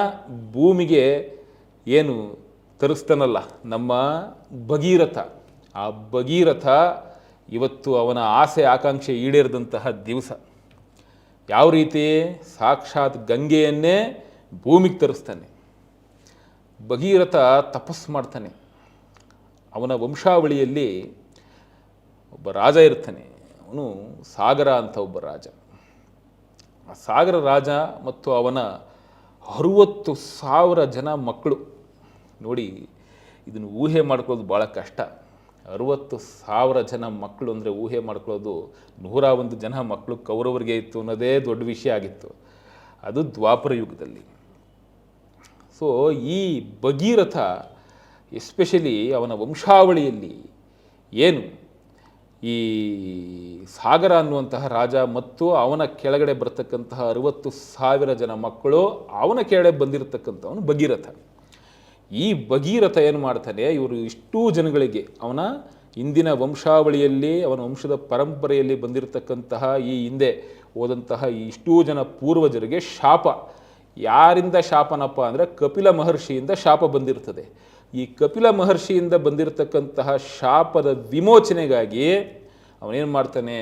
ಭೂಮಿಗೆ ಏನು ತರಿಸ್ತಾನಲ್ಲ ನಮ್ಮ ಭಗೀರಥ, ಆ ಭಗೀರಥ ಇವತ್ತು ಅವನ ಆಸೆ ಆಕಾಂಕ್ಷೆ ಈಡೇರಿದಂತಹ ದಿವಸ. ಯಾವ ರೀತಿ? ಸಾಕ್ಷಾತ್ ಗಂಗೆಯನ್ನೇ ಭೂಮಿಗೆ ತರಿಸ್ತಾನೆ. ಭಗೀರಥ ತಪಸ್ಸು ಮಾಡ್ತಾನೆ. ಅವನ ವಂಶಾವಳಿಯಲ್ಲಿ ಒಬ್ಬ ರಾಜ ಇರ್ತಾನೆ. ಅವನು ಸಾಗರ ಅಂತ ಒಬ್ಬ ರಾಜ. ಆ ಸಾಗರ ರಾಜ ಮತ್ತು ಅವನ 60,000 ಜನ ಮಕ್ಕಳು. ನೋಡಿ, ಇದನ್ನು ಊಹೆ ಮಾಡ್ಕೊಳ್ಳೋದು ಭಾಳ ಕಷ್ಟ. 60,000 ಜನ ಮಕ್ಕಳು ಅಂದರೆ ಊಹೆ ಮಾಡ್ಕೊಳ್ಳೋದು. 101 ಜನ ಮಕ್ಕಳು ಕೌರವರಿಗೆ ಇತ್ತು ಅನ್ನೋದೇ ದೊಡ್ಡ ವಿಷಯ ಆಗಿತ್ತು. ಅದು ದ್ವಾಪರ ಯುಗದಲ್ಲಿ. ಸೊ ಈ ಭಗೀರಥ ಎಸ್ಪೆಷಲಿ ಅವನ ವಂಶಾವಳಿಯಲ್ಲಿ ಏನು ಈ ಸಾಗರ ಅನ್ನುವಂತಹ ರಾಜ ಮತ್ತು ಅವನ ಕೆಳಗಡೆ ಬರ್ತಕ್ಕಂತಹ 60,000 ಜನ ಮಕ್ಕಳು, ಅವನ ಕೆಳಗಡೆ ಬಂದಿರತಕ್ಕಂಥವನು ಭಗೀರಥ. ಈ ಭಗೀರಥ ಏನು ಮಾಡ್ತಾನೆ, ಇವರು ಇಷ್ಟೂ ಜನಗಳಿಗೆ ಅವನ ಇಂದಿನ ವಂಶಾವಳಿಯಲ್ಲಿ ಅವನ ವಂಶದ ಪರಂಪರೆಯಲ್ಲಿ ಬಂದಿರತಕ್ಕಂತಹ ಈ ಹಿಂದೆ ಹೋದಂತಹ ಇಷ್ಟೂ ಜನ ಪೂರ್ವಜರಿಗೆ ಶಾಪ. ಯಾರಿಂದ ಶಾಪನಪ್ಪ ಅಂದರೆ ಕಪಿಲ ಮಹರ್ಷಿಯಿಂದ ಶಾಪ ಬಂದಿರ್ತದೆ. ಈ ಕಪಿಲ ಮಹರ್ಷಿಯಿಂದ ಬಂದಿರತಕ್ಕಂತಹ ಶಾಪದ ವಿಮೋಚನೆಗಾಗಿ ಅವನೇನು ಮಾಡ್ತಾನೆ,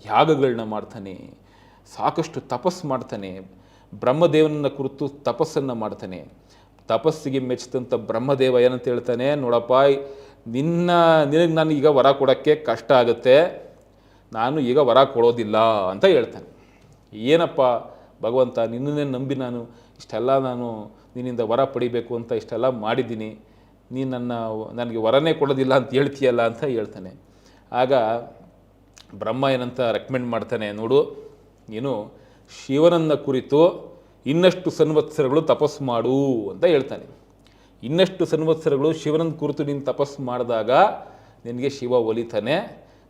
ಯಾಗಗಳನ್ನ ಮಾಡ್ತಾನೆ, ಸಾಕಷ್ಟು ತಪಸ್ಸು ಮಾಡ್ತಾನೆ, ಬ್ರಹ್ಮದೇವನನ್ನ ಕುರಿತು ತಪಸ್ಸನ್ನು ಮಾಡ್ತಾನೆ. ತಪಸ್ಸಿಗೆ ಮೆಚ್ಚಿದಂಥ ಬ್ರಹ್ಮದೇವ ಏನಂತ ಹೇಳ್ತಾನೆ, ನೋಡಪ್ಪ ನಿನಗೆ ನಾನು ಈಗ ವರ ಕೊಡೋಕ್ಕೆ ಕಷ್ಟ ಆಗುತ್ತೆ, ನಾನು ಈಗ ವರ ಕೊಡೋದಿಲ್ಲ ಅಂತ ಹೇಳ್ತಾನೆ. ಏನಪ್ಪ ಭಗವಂತ, ನಿನ್ನನ್ನೇ ನಂಬಿ ನಾನು ಇಷ್ಟೆಲ್ಲ ನಿನ್ನಿಂದ ವರ ಪಡಿಬೇಕು ಅಂತ ಇಷ್ಟೆಲ್ಲ ಮಾಡಿದ್ದೀನಿ, ನೀನು ನನಗೆ ವರನೇ ಕೊಡೋದಿಲ್ಲ ಅಂತ ಹೇಳ್ತೀಯಲ್ಲ ಅಂತ ಹೇಳ್ತಾನೆ. ಆಗ ಬ್ರಹ್ಮ ಏನಂತ ರೆಕಮೆಂಡ್ ಮಾಡ್ತಾನೆ, ನೋಡು ನೀನು ಶಿವನನ್ನು ಕುರಿತು ಇನ್ನಷ್ಟು ಸಂವತ್ಸರಗಳು ತಪಸ್ಸು ಮಾಡು ಅಂತ ಹೇಳ್ತಾನೆ. ಇನ್ನಷ್ಟು ಸಂವತ್ಸರಗಳು ಶಿವನನ್ನು ಕುರಿತು ನೀನು ತಪಸ್ಸು ಮಾಡಿದಾಗ ನಿನಗೆ ಶಿವ ಒಲಿತಾನೆ.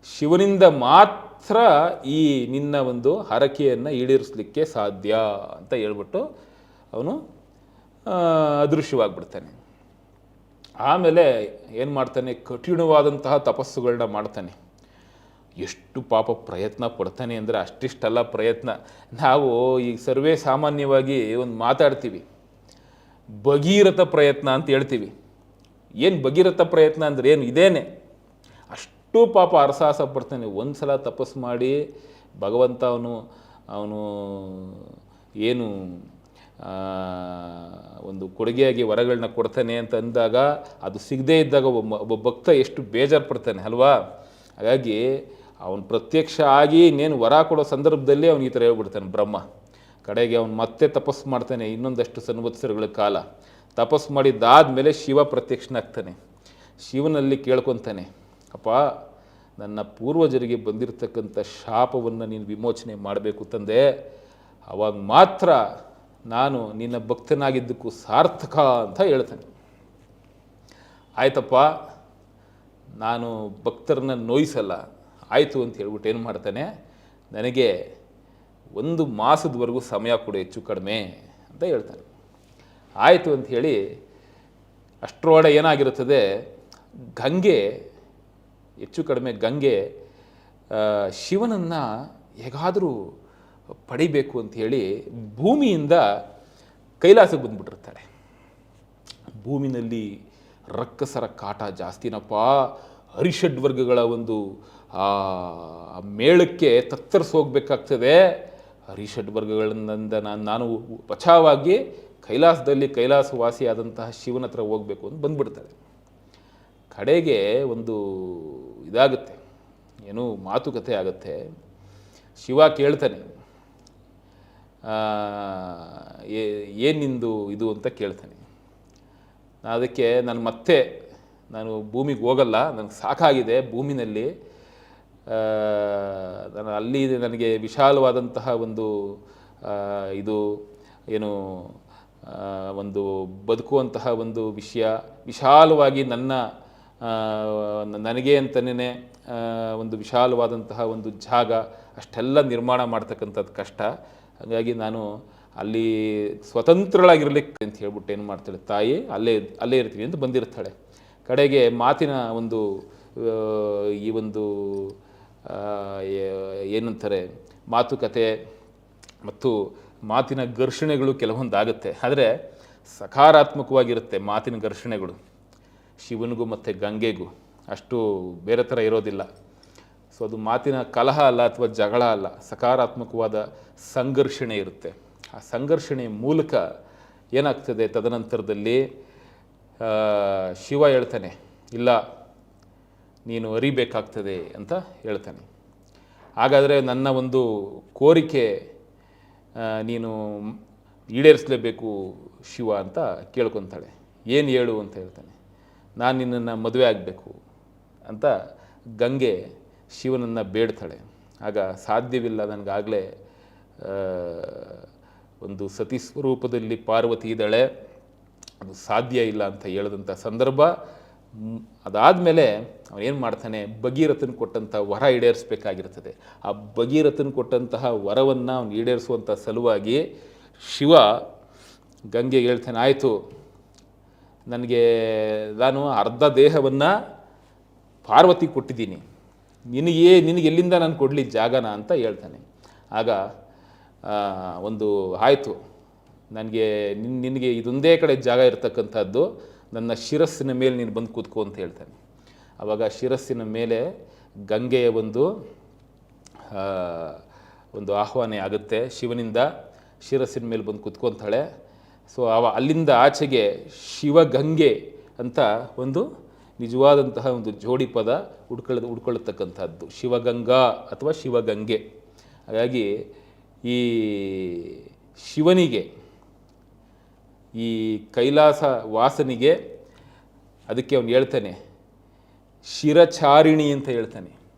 ಶಿವನಿಂದ ಮಾತ್ರ ಈ ನಿನ್ನ ಒಂದು ಹರಕೆಯನ್ನು ಈಡೇರಿಸಲಿಕ್ಕೆ ಸಾಧ್ಯ ಅಂತ ಹೇಳ್ಬಿಟ್ಟು ಅವನು ಅದೃಶ್ಯವಾಗಿಬಿಡ್ತಾನೆ. ಆಮೇಲೆ ಏನು ಮಾಡ್ತಾನೆ, ಕಠಿಣವಾದಂತಹ ತಪಸ್ಸುಗಳನ್ನ ಮಾಡ್ತಾನೆ. ಎಷ್ಟು ಪಾಪ ಪ್ರಯತ್ನ ಪಡ್ತಾನೆ ಅಂದರೆ ಅಷ್ಟಿಷ್ಟಲ್ಲ ಪ್ರಯತ್ನ. ನಾವು ಈಗ ಸರ್ವೇ ಸಾಮಾನ್ಯವಾಗಿ ಒಂದು ಮಾತಾಡ್ತೀವಿ, ಭಗೀರಥ ಪ್ರಯತ್ನ ಅಂತ ಹೇಳ್ತೀವಿ. ಏನು ಭಗೀರಥ ಪ್ರಯತ್ನ ಅಂದರೆ ಏನು? ಇದೇನೆ. ಅಷ್ಟು ಪಾಪ ಅರಸಾಸ ಪಡ್ತಾನೆ. ಒಂದು ಸಲ ತಪಸ್ಸು ಮಾಡಿ ಭಗವಂತ ಅವನು ಏನು ಒಂದು ಕೊಡುಗೆಯಾಗಿ ವರಗಳನ್ನ ಕೊಡ್ತಾನೆ ಅಂತ ಅಂದಾಗ ಅದು ಸಿಗದೇ ಇದ್ದಾಗ ಒಬ್ಬ ಭಕ್ತ ಎಷ್ಟು ಬೇಜಾರು ಪಡ್ತಾನೆ ಅಲ್ವಾ? ಹಾಗಾಗಿ ಅವನು ಪ್ರತ್ಯಕ್ಷ ಆಗಿ ಇನ್ನೇನು ವರ ಕೊಡೋ ಸಂದರ್ಭದಲ್ಲಿ ಅವನು ಈ ಥರ ಹೇಳ್ಬಿಡ್ತಾನೆ ಬ್ರಹ್ಮ. ಕಡೆಗೆ ಅವನು ಮತ್ತೆ ತಪಸ್ಸು ಮಾಡ್ತಾನೆ ಇನ್ನೊಂದಷ್ಟು ಸಂವತ್ಸರಗಳ ಕಾಲ. ತಪಸ್ಸು ಮಾಡಿದ್ದಾದಮೇಲೆ ಶಿವ ಪ್ರತ್ಯಕ್ಷನಾಗ್ತಾನೆ. ಶಿವನಲ್ಲಿ ಕೇಳ್ಕೊತಾನೆ, ಅಪ್ಪ ನನ್ನ ಪೂರ್ವಜರಿಗೆ ಬಂದಿರತಕ್ಕಂಥ ಶಾಪವನ್ನು ನೀನು ವಿಮೋಚನೆ ಮಾಡಬೇಕು ತಂದೆ, ಅವಾಗ ಮಾತ್ರ ನಾನು ನಿನ್ನ ಭಕ್ತನಾಗಿದ್ದಕ್ಕೂ ಸಾರ್ಥಕ ಅಂತ ಹೇಳ್ತಾನೆ. ಆಯ್ತಪ್ಪ, ನಾನು ಭಕ್ತರನ್ನ ನೋಯಿಸಲ್ಲ, ಆಯಿತು ಅಂತ ಹೇಳ್ಬಿಟ್ಟು ಏನು ಮಾಡ್ತಾನೆ, ನನಗೆ 1 ಮಾಸದವರೆಗೂ ಸಮಯ ಕೊಡು ಹೆಚ್ಚು ಕಡಿಮೆ ಅಂತ ಹೇಳ್ತಾನೆ. ಆಯಿತು ಅಂತ ಹೇಳಿ ಅಷ್ಟರೊಳಗೆ ಏನಾಗಿರುತ್ತದೆ, ಗಂಗೆ ಹೆಚ್ಚು ಕಡಿಮೆ ಗಂಗೆ ಶಿವನನ್ನು ಹೇಗಾದರೂ ಪಡಿಬೇಕು ಅಂಥೇಳಿ ಭೂಮಿಯಿಂದ ಕೈಲಾಸಕ್ಕೆ ಬಂದುಬಿಟ್ಟಿರ್ತಾಳೆ. ಭೂಮಿನಲ್ಲಿ ರಕ್ಕಸರ ಕಾಟ ಜಾಸ್ತಿನಪ್ಪ. ಹರಿಷಡ್ವರ್ಗಗಳ ಒಂದು ಮೇಳಕ್ಕೆ ತತ್ತರಿಸಿ ಹೋಗ್ಬೇಕಾಗ್ತದೆ. ಹರಿಷಡ್ವರ್ಗಗಳಿಂದ ನಾನು ಬಚಾವಾಗಿ ಕೈಲಾಸದಲ್ಲಿ ಕೈಲಾಸವಾಸಿಯಾದಂತಹ ಶಿವನ ಹತ್ರ ಹೋಗಬೇಕು ಅಂತ ಬಂದುಬಿಡ್ತಾಳೆ. ಕಡೆಗೆ ಒಂದು ಇದಾಗುತ್ತೆ, ಏನೋ ಮಾತುಕತೆ ಆಗುತ್ತೆ. ಶಿವ ಕೇಳ್ತಾನೆ, ಏನು ನಿಂದು ಇದು ಅಂತ ಕೇಳ್ತಾನೆ. ಅದಕ್ಕೆ ನಾನು ಭೂಮಿಗೆ ಹೋಗಲ್ಲ, ನನಗೆ ಸಾಕಾಗಿದೆ ಭೂಮಿನಲ್ಲಿ, ಅಲ್ಲಿ ನನಗೆ ವಿಶಾಲವಾದಂತಹ ಒಂದು ಇದು ಏನು ಒಂದು ಬದುಕುವಂತಹ ಒಂದು ವಿಷಯ, ವಿಶಾಲವಾಗಿ ನನಗೆ ಅಂತಲೇ ಒಂದು ವಿಶಾಲವಾದಂತಹ ಒಂದು ಜಾಗ ಅಷ್ಟೆಲ್ಲ ನಿರ್ಮಾಣ ಮಾಡ್ತಕ್ಕಂಥದ್ದು ಕಷ್ಟ. ಹಾಗಾಗಿ ನಾನು ಅಲ್ಲಿ ಸ್ವತಂತ್ರಳಾಗಿರ್ಲಿಕ್ಕೆ ಅಂತ ಹೇಳ್ಬಿಟ್ಟು ಏನು ಮಾಡ್ತಾಳೆ ತಾಯಿ, ಅಲ್ಲೇ ಇರ್ತೀವಿ ಅಂತ ಬಂದಿರ್ತಾಳೆ. ಕಡೆಗೆ ಮಾತಿನ ಒಂದು ಈ ಒಂದು ಏನಂತಾರೆ ಮಾತುಕತೆ ಮತ್ತು ಮಾತಿನ ಘರ್ಷಣೆಗಳು ಕೆಲವೊಂದು ಆಗುತ್ತೆ. ಆದರೆ ಸಕಾರಾತ್ಮಕವಾಗಿರುತ್ತೆ ಮಾತಿನ ಘರ್ಷಣೆಗಳು. ಶಿವನಿಗೂ ಮತ್ತು ಗಂಗೆಗೂ ಅಷ್ಟು ಬೇರೆ ಥರ ಇರೋದಿಲ್ಲ. ಸೊ ಅದು ಮಾತಿನ ಕಲಹ ಅಲ್ಲ ಅಥವಾ ಜಗಳ ಅಲ್ಲ, ಸಕಾರಾತ್ಮಕವಾದ ಸಂಘರ್ಷಣೆ ಇರುತ್ತೆ. ಆ ಸಂಘರ್ಷಣೆಯ ಮೂಲಕ ಏನಾಗ್ತದೆ, ತದನಂತರದಲ್ಲಿ ಶಿವ ಹೇಳ್ತಾನೆ, ಇಲ್ಲ ನೀನು ಅರಿಬೇಕಾಗ್ತದೆ ಅಂತ ಹೇಳ್ತಾನೆ. ಹಾಗಾದರೆ ನನ್ನ ಒಂದು ಕೋರಿಕೆ ನೀನು ಈಡೇರಿಸಲೇಬೇಕು ಶಿವ ಅಂತ ಕೇಳ್ಕೊತಾಳೆ. ಏನು ಹೇಳು ಅಂತ ಹೇಳ್ತಾನೆ. ನಾನು ನಿನ್ನನ್ನು ಮದುವೆ ಆಗಬೇಕು ಅಂತ ಗಂಗೆ ಶಿವನನ್ನು ಬೇಡ್ತಾಳೆ. ಆಗ ಸಾಧ್ಯವಿಲ್ಲ, ನನಗಾಗಲೇ ಒಂದು ಸತಿ ಸ್ವರೂಪದಲ್ಲಿ ಪಾರ್ವತಿ ಇದ್ದಾಳೆ, ಅದು ಸಾಧ್ಯ ಇಲ್ಲ ಅಂತ ಹೇಳಿದಂಥ ಸಂದರ್ಭ. ಅದಾದಮೇಲೆ ಅವನೇನು ಮಾಡ್ತಾನೆ, ಭಗೀರಥನ ಕೊಟ್ಟಂಥ ವರ ಈಡೇರಿಸಬೇಕಾಗಿರ್ತದೆ. ಆ ಭಗೀರಥನ ಕೊಟ್ಟಂತಹ ವರವನ್ನು ಅವನು ಈಡೇರಿಸುವಂಥ ಸಲುವಾಗಿ ಶಿವ ಗಂಗೆಗೆ ಹೇಳ್ತಾನೆ, ಆಯಿತು ನನಗೆ ನಾನು ಅರ್ಧ ದೇಹವನ್ನು ಪಾರ್ವತಿ ಕೊಟ್ಟಿದ್ದೀನಿ, ನಿನಗೆ ಎಲ್ಲಿಂದ ನಾನು ಕೊಡಲಿ ಜಾಗನ ಅಂತ ಹೇಳ್ತಾನೆ. ಆಗ ಒಂದು ಆಯಿತು, ನಿನಗೆ ಇದೊಂದೇ ಕಡೆ ಜಾಗ ಇರತಕ್ಕಂಥದ್ದು, ನನ್ನ ಶಿರಸ್ಸಿನ ಮೇಲೆ ನೀನು ಬಂದು ಕೂತ್ಕೋ ಅಂತ ಹೇಳ್ತಾನೆ. ಆವಾಗ ಶಿರಸ್ಸಿನ ಮೇಲೆ ಗಂಗೆಯ ಒಂದು ಆಹ್ವಾನ ಆಗುತ್ತೆ ಶಿವನಿಂದ. ಶಿರಸ್ಸಿನ ಮೇಲೆ ಬಂದು ಕೂತ್ಕೊತಾಳೆ. ಸೊ ಅಲ್ಲಿಂದ ಆಚೆಗೆ ಶಿವಗಂಗೆ ಅಂತ ಒಂದು ನಿಜವಾದಂತಹ ಒಂದು ಜೋಡಿ ಪದ ಉಡ್ಕೊಳ್ಳತಕ್ಕಂಥದ್ದು, ಶಿವಗಂಗಾ ಅಥವಾ ಶಿವಗಂಗೆ. ಹಾಗಾಗಿ ಈ ಶಿವನಿಗೆ, ಈ ಕೈಲಾಸ ವಾಸನಿಗೆ, ಅದಕ್ಕೆ ಅವನು ಹೇಳ್ತಾನೆ ಶಿರಚಾರಿಣಿ ಅಂತ ಹೇಳ್ತಾನೆ.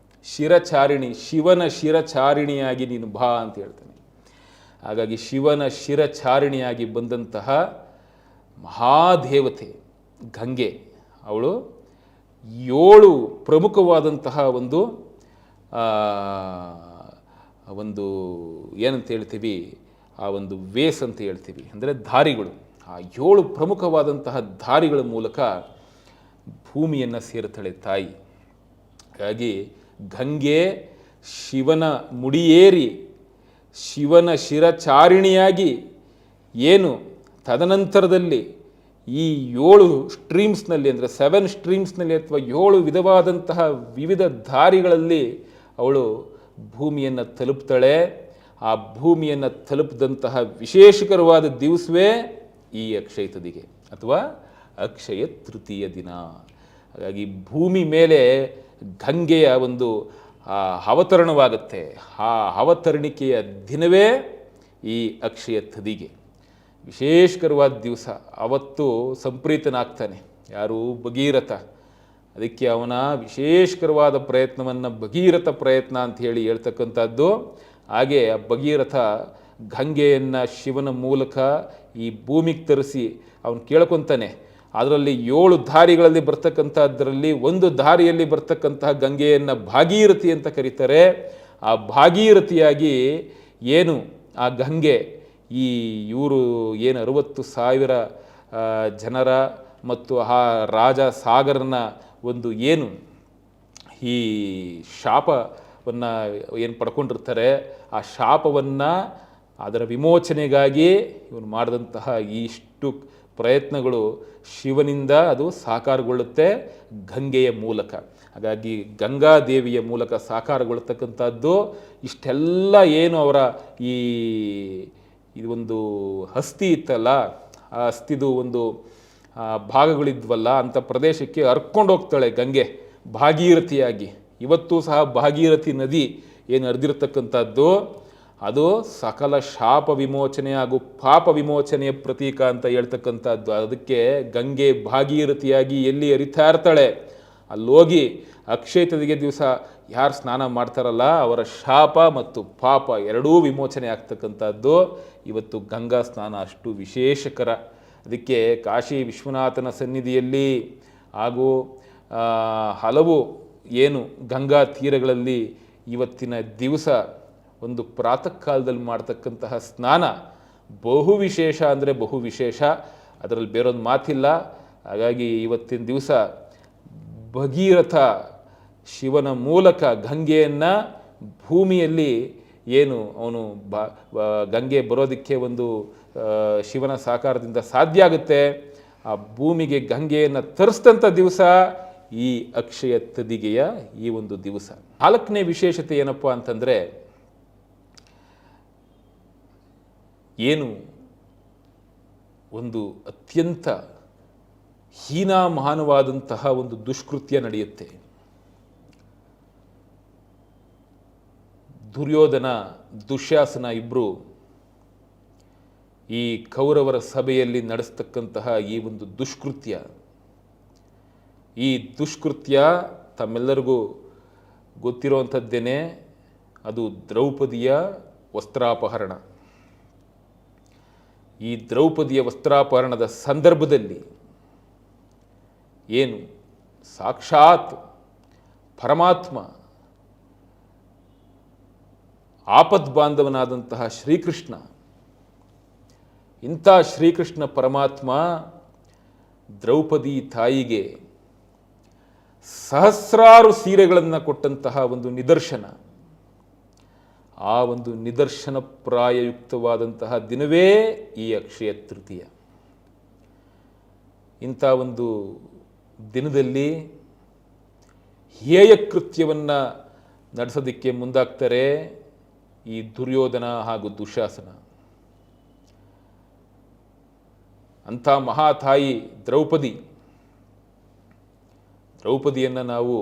ಶಿರಚಾರಿಣಿ, ಶಿವನ ಶಿರಚಾರಿಣಿಯಾಗಿ ನೀನು ಬಾ ಅಂತ ಹೇಳ್ತಾನೆ. ಹಾಗಾಗಿ ಶಿವನ ಶಿರಚಾರಿಣಿಯಾಗಿ ಬಂದಂತಹ ಮಹಾದೇವತೆ ಗಂಗೆ, ಅವಳು 7 ಪ್ರಮುಖವಾದಂತಹ ಒಂದು ಏನಂತ ಹೇಳ್ತೀವಿ, ಆ ಒಂದು ವೇಸ್ ಅಂತ ಹೇಳ್ತೀವಿ, ಅಂದರೆ ದಾರಿಗಳು. ಆ 7 ಪ್ರಮುಖವಾದಂತಹ ದಾರಿಗಳ ಮೂಲಕ ಭೂಮಿಯನ್ನು ಸೇರುತ್ತಾಳೆ ತಾಯಿ. ಹಾಗಾಗಿ ಗಂಗೆ ಶಿವನ ಮುಡಿಯೇರಿ ಶಿವನ ಶಿರಚಾರಿಣಿಯಾಗಿ ಏನು ತದನಂತರದಲ್ಲಿ ಈ 7 ಸ್ಟ್ರೀಮ್ಸ್ನಲ್ಲಿ, ಅಂದರೆ 7 ಸ್ಟ್ರೀಮ್ಸ್ನಲ್ಲಿ ಅಥವಾ 7 ವಿಧವಾದಂತಹ ವಿವಿಧ ದಾರಿಗಳಲ್ಲಿ ಅವಳು ಭೂಮಿಯನ್ನು ತಲುಪ್ತಾಳೆ. ಆ ಭೂಮಿಯನ್ನು ತಲುಪಿದಂತಹ ವಿಶೇಷಕರವಾದ ದಿವಸವೇ ಈ ಅಕ್ಷಯ ತದಿಗೆ ಅಥವಾ ಅಕ್ಷಯ ತೃತೀಯ ದಿನ. ಹಾಗಾಗಿ ಭೂಮಿ ಮೇಲೆ ಗಂಗೆಯ ಒಂದು ಅವತರಣವಾಗುತ್ತೆ. ಆ ಅವತರಣಿಕೆಯ ದಿನವೇ ಈ ಅಕ್ಷಯ ತದಿಗೆ, ವಿಶೇಷಕರವಾದ ದಿವಸ. ಅವತ್ತು ಸಂಪ್ರೀತನಾಗ್ತಾನೆ ಯಾರು, ಭಗೀರಥ. ಅದಕ್ಕೆ ಅವನ ವಿಶೇಷಕರವಾದ ಪ್ರಯತ್ನವನ್ನು ಭಗೀರಥ ಪ್ರಯತ್ನ ಅಂತ ಹೇಳ್ತಕ್ಕಂಥದ್ದು. ಹಾಗೆ ಆ ಭಗೀರಥ ಗಂಗೆಯನ್ನು ಶಿವನ ಮೂಲಕ ಈ ಭೂಮಿಗೆ ತರಿಸಿ ಅವನು ಕೇಳ್ಕೊತಾನೆ. ಅದರಲ್ಲಿ 7 ದಾರಿಗಳಲ್ಲಿ ಬರ್ತಕ್ಕಂಥದ್ರಲ್ಲಿ ಒಂದು ದಾರಿಯಲ್ಲಿ ಬರ್ತಕ್ಕಂತಹ ಗಂಗೆಯನ್ನು ಭಾಗೀರಥಿ ಅಂತ ಕರೀತಾರೆ. ಆ ಭಾಗೀರಥಿಯಾಗಿ ಏನು ಆ ಗಂಗೆ ಇವರು ಏನು 60,000 ಜನರ ಮತ್ತು ಆ ರಾಜ ಸಾಗರನ ಒಂದು ಏನು ಈ ಶಾಪವನ್ನು ಏನು ಪಡ್ಕೊಂಡಿರ್ತಾರೆ, ಆ ಶಾಪವನ್ನು ಅದರ ವಿಮೋಚನೆಗಾಗಿ ಇವನು ಮಾಡಿದಂತಹ ಇಷ್ಟು ಪ್ರಯತ್ನಗಳು ಶಿವನಿಂದ ಅದು ಸಾಕಾರಗೊಳ್ಳುತ್ತೆ ಗಂಗೆಯ ಮೂಲಕ. ಹಾಗಾಗಿ ಗಂಗಾದೇವಿಯ ಮೂಲಕ ಸಾಕಾರಗೊಳ್ತಕ್ಕಂಥದ್ದು. ಇಷ್ಟೆಲ್ಲ ಏನು ಅವರ ಇದು ಒಂದು ಹಸ್ತಿ ಇತ್ತಲ್ಲ, ಆ ಹಸ್ತಿದು ಒಂದು ಭಾಗಗಳಿದ್ವಲ್ಲ, ಅಂಥ ಪ್ರದೇಶಕ್ಕೆ ಹರ್ಕೊಂಡು ಹೋಗ್ತಾಳೆ ಗಂಗೆ ಭಾಗೀರಥಿಯಾಗಿ. ಇವತ್ತೂ ಸಹ ಭಾಗೀರಥಿ ನದಿ ಏನು ಹರಿದಿರ್ತಕ್ಕಂಥದ್ದು ಅದು ಸಕಲ ಶಾಪ ವಿಮೋಚನೆ ಹಾಗೂ ಪಾಪ ವಿಮೋಚನೆಯ ಪ್ರತೀಕ ಅಂತ ಹೇಳ್ತಕ್ಕಂಥದ್ದು. ಅದಕ್ಕೆ ಗಂಗೆ ಭಾಗೀರಥಿಯಾಗಿ ಎಲ್ಲಿ ಹರಿತಾ ಇರ್ತಾಳೆ ಅಲ್ಲೋಗಿ ಅಕ್ಷಯ ತೃತೀಯ ದಿವಸ ಯಾರು ಸ್ನಾನ ಮಾಡ್ತಾರಲ್ಲ ಅವರ ಶಾಪ ಮತ್ತು ಪಾಪ ಎರಡೂ ವಿಮೋಚನೆ ಆಗ್ತಕ್ಕಂಥದ್ದು ಇವತ್ತು ಗಂಗಾ ಸ್ನಾನ ಅಷ್ಟು ವಿಶೇಷಕರ. ಅದಕ್ಕೆ ಕಾಶಿ ವಿಶ್ವನಾಥನ ಸನ್ನಿಧಿಯಲ್ಲಿ ಹಾಗೂ ಹಲವು ಏನು ಗಂಗಾ ತೀರಗಳಲ್ಲಿ ಇವತ್ತಿನ ದಿವಸ ಒಂದು ಪ್ರಾತಃ ಕಾಲದಲ್ಲಿ ಮಾಡ್ತಕ್ಕಂತಹ ಸ್ನಾನ ಬಹು ವಿಶೇಷ ಅಂದರೆ ಬಹು ವಿಶೇಷ, ಅದರಲ್ಲಿ ಬೇರೊಂದು ಮಾತಿಲ್ಲ. ಹಾಗಾಗಿ ಇವತ್ತಿನ ದಿವಸ ಭಗೀರಥ ಶಿವನ ಮೂಲಕ ಗಂಗೆಯನ್ನು ಭೂಮಿಯಲ್ಲಿ ಏನು ಅವನು ಗಂಗೆ ಬರೋದಕ್ಕೆ ಒಂದು ಶಿವನ ಸಾಕಾರದಿಂದ ಸಾಧ್ಯ ಆಗುತ್ತೆ. ಆ ಭೂಮಿಗೆ ಗಂಗೆಯನ್ನು ತರಿಸಿದಂಥ ದಿವಸ ಈ ಅಕ್ಷಯ ತದಿಗೆಯ ಈ ಒಂದು ದಿವಸ. 4ನೇ ವಿಶೇಷತೆ ಏನಪ್ಪ ಅಂತಂದರೆ, ಏನು ಒಂದು ಅತ್ಯಂತ ಹೀನಾಮಾನವಾದಂತಹ ಒಂದು ದುಷ್ಕೃತ್ಯ ನಡೆಯುತ್ತೆ. ದುರ್ಯೋಧನ ದುಶ್ಯಾಸನ ಇಬ್ಬರು ಈ ಕೌರವರ ಸಭೆಯಲ್ಲಿ ನಡೆಸ್ತಕ್ಕಂತಹ ಈ ಒಂದು ದುಷ್ಕೃತ್ಯ, ಈ ದುಷ್ಕೃತ್ಯ ತಮ್ಮೆಲ್ಲರಿಗೂ ಗೊತ್ತಿರುವಂಥದ್ದೇನೆ. ಅದು ದ್ರೌಪದಿಯ ವಸ್ತ್ರಾಪಹರಣ. ಈ ದ್ರೌಪದಿಯ ವಸ್ತ್ರಾಪಹರಣದ ಸಂದರ್ಭದಲ್ಲಿ ಏನು ಸಾಕ್ಷಾತ್ ಪರಮಾತ್ಮ ಆಪದ್ಬಾಂಧವನಾದಂತಹ ಶ್ರೀಕೃಷ್ಣ, ಇಂಥ ಶ್ರೀಕೃಷ್ಣ ಪರಮಾತ್ಮ ದ್ರೌಪದಿ ತಾಯಿಗೆ ಸಹಸ್ರಾರು ಸೀರೆಗಳನ್ನು ಕೊಟ್ಟಂತಹ ಒಂದು ನಿದರ್ಶನ. ಆ ಒಂದು ನಿದರ್ಶನ ಪ್ರಾಯಯುಕ್ತವಾದಂತಹ ದಿನವೇ ಈ ಅಕ್ಷಯ ತೃತೀಯ. ಇಂಥ ಒಂದು ದಿನದಲ್ಲಿ ಹೇಯ ಕೃತ್ಯವನ್ನು ನಡೆಸೋದಕ್ಕೆ ಮುಂದಾಗ್ತಾರೆ ಈ ದುರ್ಯೋಧನ ಹಾಗೂ ದುಶ್ಯಾಸನ. ಅಂಥ ಮಹಾತಾಯಿ ದ್ರೌಪದಿಯನ್ನು ನಾವು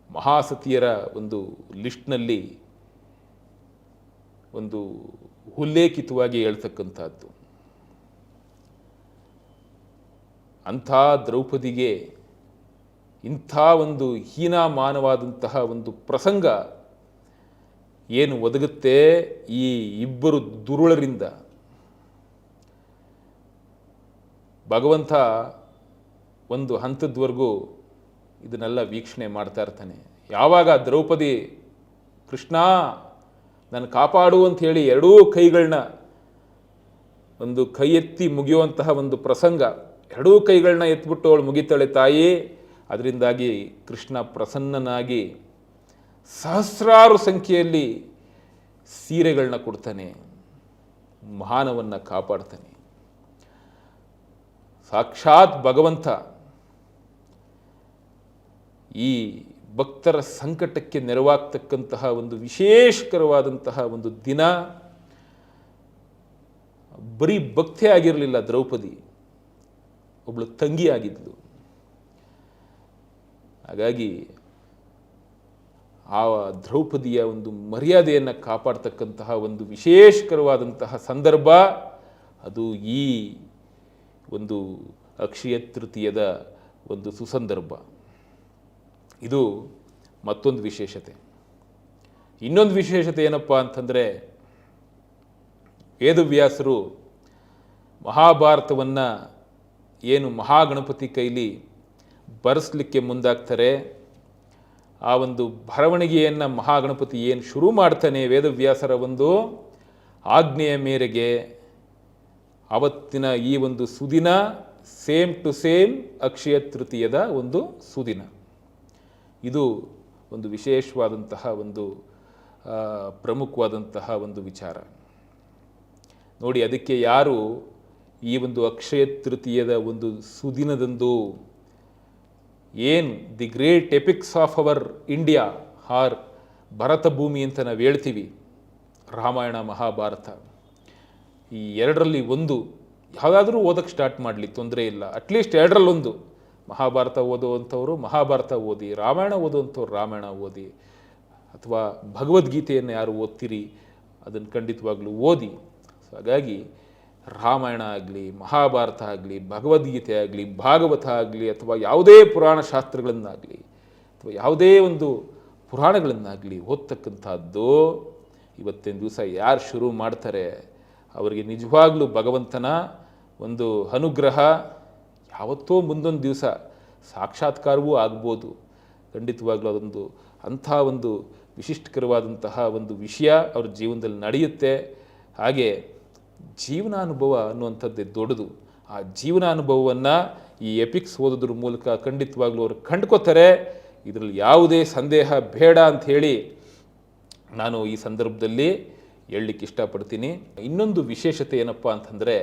ಮಹಾಸತಿಯರ ಒಂದು ಲಿಸ್ಟ್ನಲ್ಲಿ ಒಂದು ಉಲ್ಲೇಖಿತವಾಗಿ ಹೇಳ್ತಕ್ಕಂಥದ್ದು. ಅಂಥ ದ್ರೌಪದಿಗೆ ಇಂಥ ಒಂದು ಹೀನಾಮಾನವಾದಂತಹ ಒಂದು ಪ್ರಸಂಗ ಏನು ಒದಗುತ್ತೆ ಈ ಇಬ್ಬರು ದುರುಳರಿಂದ. ಭಗವಂತ ಒಂದು ಹಂತದವರೆಗೂ ಇದನ್ನೆಲ್ಲ ವೀಕ್ಷಣೆ ಮಾಡ್ತಾ ಇರ್ತಾನೆ. ಯಾವಾಗ ದ್ರೌಪದಿ ಕೃಷ್ಣ ನಾನು ಕಾಪಾಡು ಅಂತ ಹೇಳಿ ಎರಡೂ ಕೈಗಳನ್ನ ಒಂದು ಕೈ ಎತ್ತಿ ಮುಗಿಯುವಂತಹ ಒಂದು ಪ್ರಸಂಗ, ಎರಡೂ ಕೈಗಳನ್ನ ಎತ್ಬಿಟ್ಟು ಅವಳು ಮುಗಿತಾಳೆ ತಾಯಿ. ಅದರಿಂದಾಗಿ ಕೃಷ್ಣ ಪ್ರಸನ್ನನಾಗಿ ಸಹಸ್ರಾರು ಸಂಖ್ಯೆಯಲ್ಲಿ ಸೀರೆಗಳನ್ನ ಕೊಡ್ತಾನೆ, ಮಾನವನ್ನು ಕಾಪಾಡ್ತಾನೆ. ಸಾಕ್ಷಾತ್ ಭಗವಂತ ಈ ಭಕ್ತರ ಸಂಕಟಕ್ಕೆ ನೆರವಾಗ್ತಕ್ಕಂತಹ ಒಂದು ವಿಶೇಷಕರವಾದಂತಹ ಒಂದು ದಿನ. ಬರೀ ಭಕ್ತಿ ಆಗಿರಲಿಲ್ಲ, ದ್ರೌಪದಿ ಒಬ್ಬಳು ತಂಗಿ ಆಗಿದ್ಲು. ಹಾಗಾಗಿ ಆ ದ್ರೌಪದಿಯ ಒಂದು ಮರ್ಯಾದೆಯನ್ನು ಕಾಪಾಡ್ತಕ್ಕಂತಹ ಒಂದು ವಿಶೇಷಕರವಾದಂತಹ ಸಂದರ್ಭ ಅದು ಈ ಒಂದು ಅಕ್ಷಯ ತೃತೀಯದ ಒಂದು ಸುಸಂದರ್ಭ. ಇದು ಮತ್ತೊಂದು ವಿಶೇಷತೆ. ಇನ್ನೊಂದು ವಿಶೇಷತೆ ಏನಪ್ಪ ಅಂತಂದರೆ, ವೇದವ್ಯಾಸರು ಮಹಾಭಾರತವನ್ನು ಏನು ಮಹಾಗಣಪತಿ ಕೈಲಿ ಬರೆಸಲಿಕ್ಕೆ ಮುಂದಾಗ್ತಾರೆ. ಆ ಒಂದು ಬರವಣಿಗೆಯನ್ನು ಮಹಾಗಣಪತಿ ಏನು ಶುರು ಮಾಡ್ತಾನೆ, ವೇದವ್ಯಾಸರ ಒಂದು ಆಜ್ಞೆಯ ಮೇರೆಗೆ ಅವತ್ತಿನ ಈ ಒಂದು ಸುದಿನ ಸೇಮ್ ಟು ಸೇಮ್ ಅಕ್ಷಯ ತೃತೀಯದ ಒಂದು ಸುದಿನ. ಇದು ಒಂದು ವಿಶೇಷವಾದಂತಹ ಒಂದು ಪ್ರಮುಖವಾದಂತಹ ಒಂದು ವಿಚಾರ ನೋಡಿ. ಅದಕ್ಕೆ ಯಾರು ಈ ಒಂದು ಅಕ್ಷಯ ತೃತೀಯದ ಒಂದು ಸುದಿನದಂದು ಏನು the great epics of our India or Bharata Bhumi ಅಂತ ನಾವು ಹೇಳ್ತೀವಿ, ರಾಮಾಯಣ ಮಹಾಭಾರತ, ಈ ಎರಡರಲ್ಲಿ ಒಂದು ಯಾವುದಾದ್ರೂ ಓದಕ್ಕೆ ಸ್ಟಾರ್ಟ್ ಮಾಡಲಿ ತೊಂದರೆ ಇಲ್ಲ. ಅಟ್ಲೀಸ್ಟ್ ಎರಡರಲ್ಲೊಂದು ಮಹಾಭಾರತ ಓದುವಂಥವರು ಮಹಾಭಾರತ ಓದಿ, ರಾಮಾಯಣ ಓದುವಂಥವ್ರು ರಾಮಾಯಣ ಓದಿ, ಅಥವಾ ಭಗವದ್ಗೀತೆಯನ್ನು ಯಾರು ಓದ್ತೀರಿ ಅದನ್ನು ಖಂಡಿತವಾಗ್ಲೂ ಓದಿ. ಸೊ ಹಾಗಾಗಿ ರಾಮಾಯಣ ಆಗಲಿ, ಮಹಾಭಾರತ ಆಗಲಿ, ಭಗವದ್ಗೀತೆ ಆಗಲಿ, ಭಾಗವತ ಆಗಲಿ, ಅಥವಾ ಯಾವುದೇ ಪುರಾಣ ಶಾಸ್ತ್ರಗಳನ್ನಾಗಲಿ ಅಥವಾ ಯಾವುದೇ ಒಂದು ಪುರಾಣಗಳನ್ನಾಗಲಿ ಓದ್ತಕ್ಕಂಥದ್ದು ಇವತ್ತಿನ ದಿವಸ ಯಾರು ಶುರು ಮಾಡ್ತಾರೆ ಅವರಿಗೆ ನಿಜವಾಗ್ಲೂ ಭಗವಂತನ ಒಂದು ಅನುಗ್ರಹ ಯಾವತ್ತೋ ಮುಂದೊಂದು ದಿವಸ ಸಾಕ್ಷಾತ್ಕಾರವೂ ಆಗ್ಬೋದು. ಖಂಡಿತವಾಗ್ಲೂ ಅದೊಂದು ಅಂಥ ಒಂದು ವಿಶಿಷ್ಟಕರವಾದಂತಹ ಒಂದು ವಿಷಯ ಅವ್ರ ಜೀವನದಲ್ಲಿ ನಡೆಯುತ್ತೆ. ಹಾಗೆ ಜೀವನಾನುಭವ ಅನ್ನುವಂಥದ್ದೇ ದೊಡ್ಡದು. ಆ ಜೀವನಾನುಭವವನ್ನು ಈ ಎಪಿಕ್ಸ್ ಓದೋದ್ರ ಮೂಲಕ ಖಂಡಿತವಾಗ್ಲೂ ಅವರು ಕಂಡ್ಕೋತಾರೆ. ಇದರಲ್ಲಿ ಯಾವುದೇ ಸಂದೇಹ ಬೇಡ ಅಂಥೇಳಿ ನಾನು ಈ ಸಂದರ್ಭದಲ್ಲಿ ಹೇಳಲಿಕ್ಕೆ ಇಷ್ಟಪಡ್ತೀನಿ. ಇನ್ನೊಂದು ವಿಶೇಷತೆ ಏನಪ್ಪ ಅಂತಂದರೆ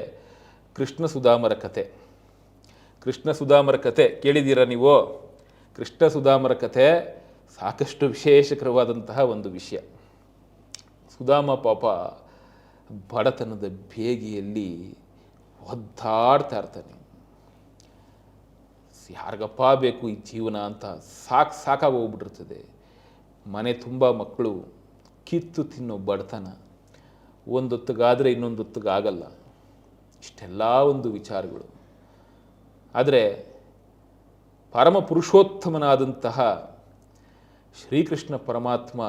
ಕೃಷ್ಣ ಸುಧಾಮರ ಕಥೆ. ಕೃಷ್ಣ ಸುಧಾಮರ ಕಥೆ ಕೇಳಿದ್ದೀರಾ ನೀವು? ಕೃಷ್ಣ ಸುಧಾಮರ ಕಥೆ ಸಾಕಷ್ಟು ವಿಶೇಷಕರವಾದಂತಹ ಒಂದು ವಿಷಯ. ಸುಧಾಮ ಪಾಪ ಬಡತನದ ಬೇಗೆಯಲ್ಲಿ ಒದ್ದಾಡ್ತಾ ಇರ್ತಾನೆ. ಯಾರಿಗಪ್ಪ ಬೇಕು ಈ ಜೀವನ ಅಂತ ಸಾಕಾಗಿ ಹೋಗ್ಬಿಟ್ಟಿರ್ತದೆ. ಮನೆ ತುಂಬ ಮಕ್ಕಳು, ಕಿತ್ತು ತಿನ್ನೋ ಬಡತನ, ಒಂದೊತ್ತಿಗಾದರೆ ಇನ್ನೊಂದೊತ್ತಿಗಾಗಲ್ಲ. ಇಷ್ಟೆಲ್ಲ ಒಂದು ವಿಚಾರಗಳು. ಆದರೆ ಪರಮ ಪುರುಷೋತ್ತಮನಾದಂತಹ ಶ್ರೀಕೃಷ್ಣ ಪರಮಾತ್ಮ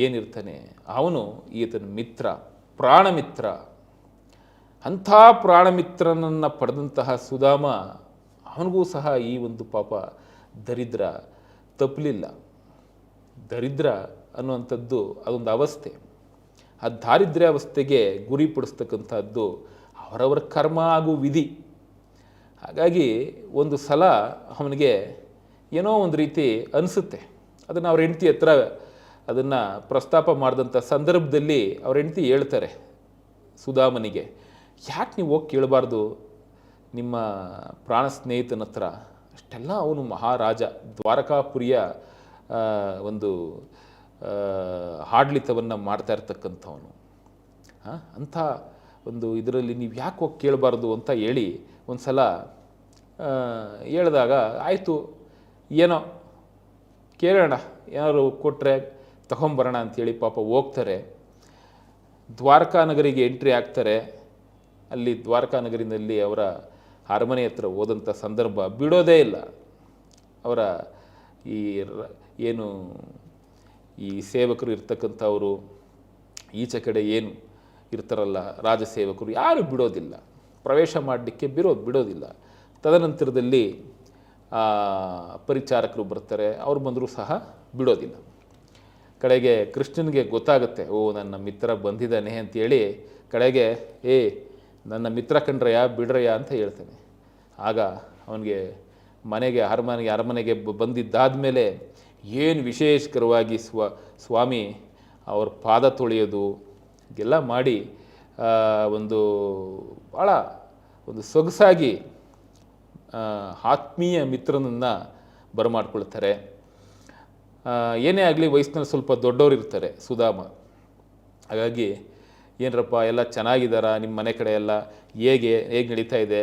ಏನಿರ್ತಾನೆ ಅವನು ಈತನ ಮಿತ್ರ, ಪ್ರಾಣಮಿತ್ರ. ಅಂಥ ಪ್ರಾಣಮಿತ್ರನನ್ನು ಪಡೆದಂತಹ ಸುಧಾಮ ಅವನಿಗೂ ಸಹ ಈ ಒಂದು ಪಾಪ ದರಿದ್ರ ತಪ್ಪಲಿಲ್ಲ. ದರಿದ್ರ ಅನ್ನುವಂಥದ್ದು ಅದೊಂದು ಅವಸ್ಥೆ. ಆ ದಾರಿದ್ರ್ಯ ಅವಸ್ಥೆಗೆ ಗುರಿಪಡಿಸ್ತಕ್ಕಂಥದ್ದು ಅವರವರ ಕರ್ಮ ಹಾಗೂ ವಿಧಿ. ಹಾಗಾಗಿ ಒಂದು ಸಲ ಅವನಿಗೆ ಏನೋ ಒಂದು ರೀತಿ ಅನಿಸುತ್ತೆ. ಅದನ್ನು ಅವ್ರ ಹೆಂಡತಿ ಹತ್ರ ಅದನ್ನು ಪ್ರಸ್ತಾಪ ಮಾಡಿದಂಥ ಸಂದರ್ಭದಲ್ಲಿ ಅವ್ರ ಹೆಂಡತಿ ಹೇಳ್ತಾರೆ ಸುಧಾಮನಿಗೆ, ಯಾಕೆ ನೀವು ಹೋಗಿ ಕೇಳಬಾರ್ದು ನಿಮ್ಮ ಪ್ರಾಣ ಸ್ನೇಹಿತನ ಹತ್ರ? ಅಷ್ಟೆಲ್ಲ ಅವನು ಮಹಾರಾಜ, ದ್ವಾರಕಾಪುರಿಯ ಒಂದು ಆಡಳಿತವನ್ನು ಮಾಡ್ತಾ ಇರ್ತಕ್ಕಂಥವನು. ಅಂಥ ಒಂದು ಇದರಲ್ಲಿ ನೀವು ಯಾಕೆ ಹೋಗಿ ಕೇಳಬಾರ್ದು ಅಂತ ಹೇಳಿ ಒಂದು ಸಲ ಹೇಳಿದಾಗ ಆಯಿತು ಏನೋ ಕೇಳೋಣ, ಏನಾದ್ರು ಕೊಟ್ಟರೆ ತಗೊಂಬರೋಣ ಅಂಥೇಳಿ ಪಾಪ ಹೋಗ್ತಾರೆ. ದ್ವಾರಕಾ ನಗರಿಗೆ ಎಂಟ್ರಿ ಆಗ್ತಾರೆ. ಅಲ್ಲಿ ದ್ವಾರಕಾ ನಗರಿನಲ್ಲಿ ಅವರ ಅರಮನೆ ಹತ್ರ ಹೋದಂಥ ಸಂದರ್ಭ ಬಿಡೋದೇ ಇಲ್ಲ. ಅವರ ಈ ಏನು ಈ ಸೇವಕರು ಇರ್ತಕ್ಕಂಥವರು, ಈಚೆ ಕಡೆ ಏನು ಇರ್ತಾರಲ್ಲ ರಾಜಸೇವಕರು, ಯಾರು ಬಿಡೋದಿಲ್ಲ, ಪ್ರವೇಶ ಮಾಡಲಿಕ್ಕೆ ಬಿಡೋದಿಲ್ಲ. ತದನಂತರದಲ್ಲಿ ಪರಿಚಾರಕರು ಬರ್ತಾರೆ, ಅವ್ರು ಬಂದರೂ ಸಹ ಬಿಡೋದಿಲ್ಲ. ಕಡೆಗೆ ಕೃಷ್ಣನಿಗೆ ಗೊತ್ತಾಗುತ್ತೆ, ಓ ನನ್ನ ಮಿತ್ರ ಬಂದಿದ್ದಾನೆ ಅಂತೇಳಿ ಕಡೆಗೆ ನನ್ನ ಮಿತ್ರ ಕಂಡ್ರಯ್ಯ ಬಿಡ್ರಯ್ಯ ಅಂತ ಹೇಳ್ತಾನೆ. ಆಗ ಅವನಿಗೆ ಮನೆಗೆ ಅರಮನೆಗೆ ಬಂದಿದ್ದಾದ ಮೇಲೆ ಏನು ವಿಶೇಷಕರವಾಗಿ ಸ್ವಾಮಿ ಅವ್ರ ಪಾದ ತೊಳೆಯೋದು ಎಲ್ಲ ಮಾಡಿ ಒಂದು ಭಾಳ ಒಂದು ಸೊಗಸಾಗಿ ಆತ್ಮೀಯ ಮಿತ್ರನನ್ನು ಬರಮಾಡ್ಕೊಳ್ತಾರೆ. ಏನೇ ಆಗಲಿ ವಯಸ್ಸಿನಲ್ಲಿ ಸ್ವಲ್ಪ ದೊಡ್ಡವರು ಇರ್ತಾರೆ ಸುಧಾಮ. ಹಾಗಾಗಿ ಏನರಪ್ಪ ಎಲ್ಲ ಚೆನ್ನಾಗಿದ್ದಾರಾ, ನಿಮ್ಮ ಮನೆ ಕಡೆ ಎಲ್ಲ ಹೇಗೆ ನಡೀತಾ ಇದೆ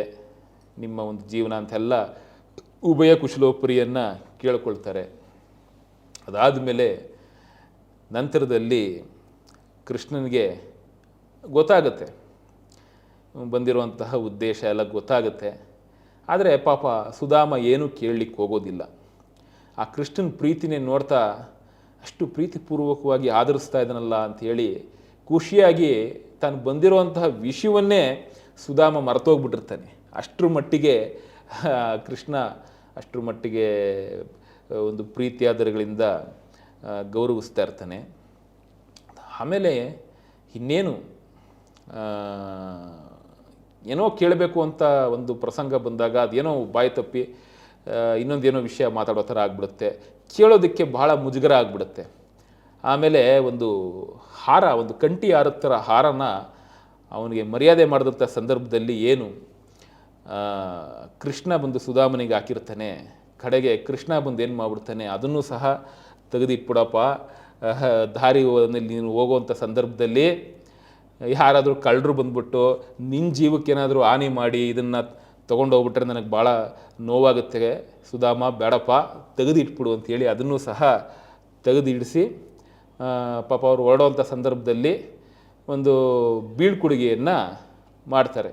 ನಿಮ್ಮ ಒಂದು ಜೀವನ ಅಂತೆಲ್ಲ ಉಭಯ ಕುಶಲೋಪರಿಯನ್ನು ಕೇಳ್ಕೊಳ್ತಾರೆ. ಅದಾದಮೇಲೆ ನಂತರದಲ್ಲಿ ಕೃಷ್ಣನಿಗೆ ಗೊತ್ತಾಗುತ್ತೆ, ಬಂದಿರುವಂತಹ ಉದ್ದೇಶ ಎಲ್ಲ ಗೊತ್ತಾಗುತ್ತೆ. ಆದರೆ ಪಾಪ ಸುಧಾಮ ಏನೂ ಕೇಳಲಿಕ್ಕೆ ಹೋಗೋದಿಲ್ಲ. ಆ ಕೃಷ್ಣನ ಪ್ರೀತಿನೇ ನೋಡ್ತಾ ಅಷ್ಟು ಪ್ರೀತಿಪೂರ್ವಕವಾಗಿ ಆದರಿಸ್ತಾ ಇದ್ದಾನಲ್ಲ ಅಂಥೇಳಿ ಖುಷಿಯಾಗಿ ತಾನು ಬಂದಿರುವಂತಹ ವಿಷಯವನ್ನೇ ಸುಧಾಮ ಮರೆತೋಗ್ಬಿಟ್ಟಿರ್ತಾನೆ. ಅಷ್ಟರ ಮಟ್ಟಿಗೆ ಕೃಷ್ಣ ಅಷ್ಟರ ಮಟ್ಟಿಗೆ ಒಂದು ಪ್ರೀತಿಯಾದರಗಳಿಂದ ಗೌರವಿಸ್ತಾ ಇರ್ತಾನೆ. ಆಮೇಲೆ ಇನ್ನೇನು ಏನೋ ಕೇಳಬೇಕು ಅಂತ ಒಂದು ಪ್ರಸಂಗ ಬಂದಾಗ ಅದೇನೋ ಬಾಯಿ ತಪ್ಪಿ ಇನ್ನೊಂದೇನೋ ವಿಷಯ ಮಾತಾಡೋ ಥರ ಆಗಿಬಿಡುತ್ತೆ. ಕೇಳೋದಕ್ಕೆ ಭಾಳ ಮುಜುಗರ ಆಗಿಬಿಡುತ್ತೆ. ಆಮೇಲೆ ಒಂದು ಹಾರ, ಒಂದು ಕಂಠಿ ಹಾರದ ಥರ ಹಾರನ ಅವನಿಗೆ ಮರ್ಯಾದೆ ಮಾಡಿದಂಥ ಸಂದರ್ಭದಲ್ಲಿ ಏನು ಕೃಷ್ಣ ಬಂದು ಸುಧಾಮನಿಗೆ ಹಾಕಿರ್ತಾನೆ. ಕಡೆಗೆ ಕೃಷ್ಣ ಬಂದು ಏನು ಮಾಡಿಬಿಡ್ತಾನೆ, ಅದನ್ನು ಸಹ ತೆಗೆದಿಟ್ಬಿಡಪ್ಪ, ದಾರಿಯಲ್ಲಿ ನೀನು ಹೋಗುವಂಥ ಸಂದರ್ಭದಲ್ಲಿ ಯಾರಾದರೂ ಕಳ್ಳರು ಬಂದ್ಬಿಟ್ಟು ನಿನ್ನ ಜೀವಕ್ಕೇನಾದರೂ ಹಾನಿ ಮಾಡಿ ಇದನ್ನು ತೊಗೊಂಡೋಗ್ಬಿಟ್ರೆ ನನಗೆ ಭಾಳ ನೋವಾಗುತ್ತೆ ಸುಧಾಮ, ಬೇಡಪ್ಪ ತೆಗೆದಿಟ್ಬಿಡು ಅಂತೇಳಿ ಅದನ್ನು ಸಹ ತೆಗೆದಿಡಿಸಿ ಪಾಪ ಅವರು ಹೊರಡೋವಂಥ ಸಂದರ್ಭದಲ್ಲಿ ಒಂದು ಬೀಳ್ಕೊಡುಗೆಯನ್ನು ಮಾಡ್ತಾರೆ.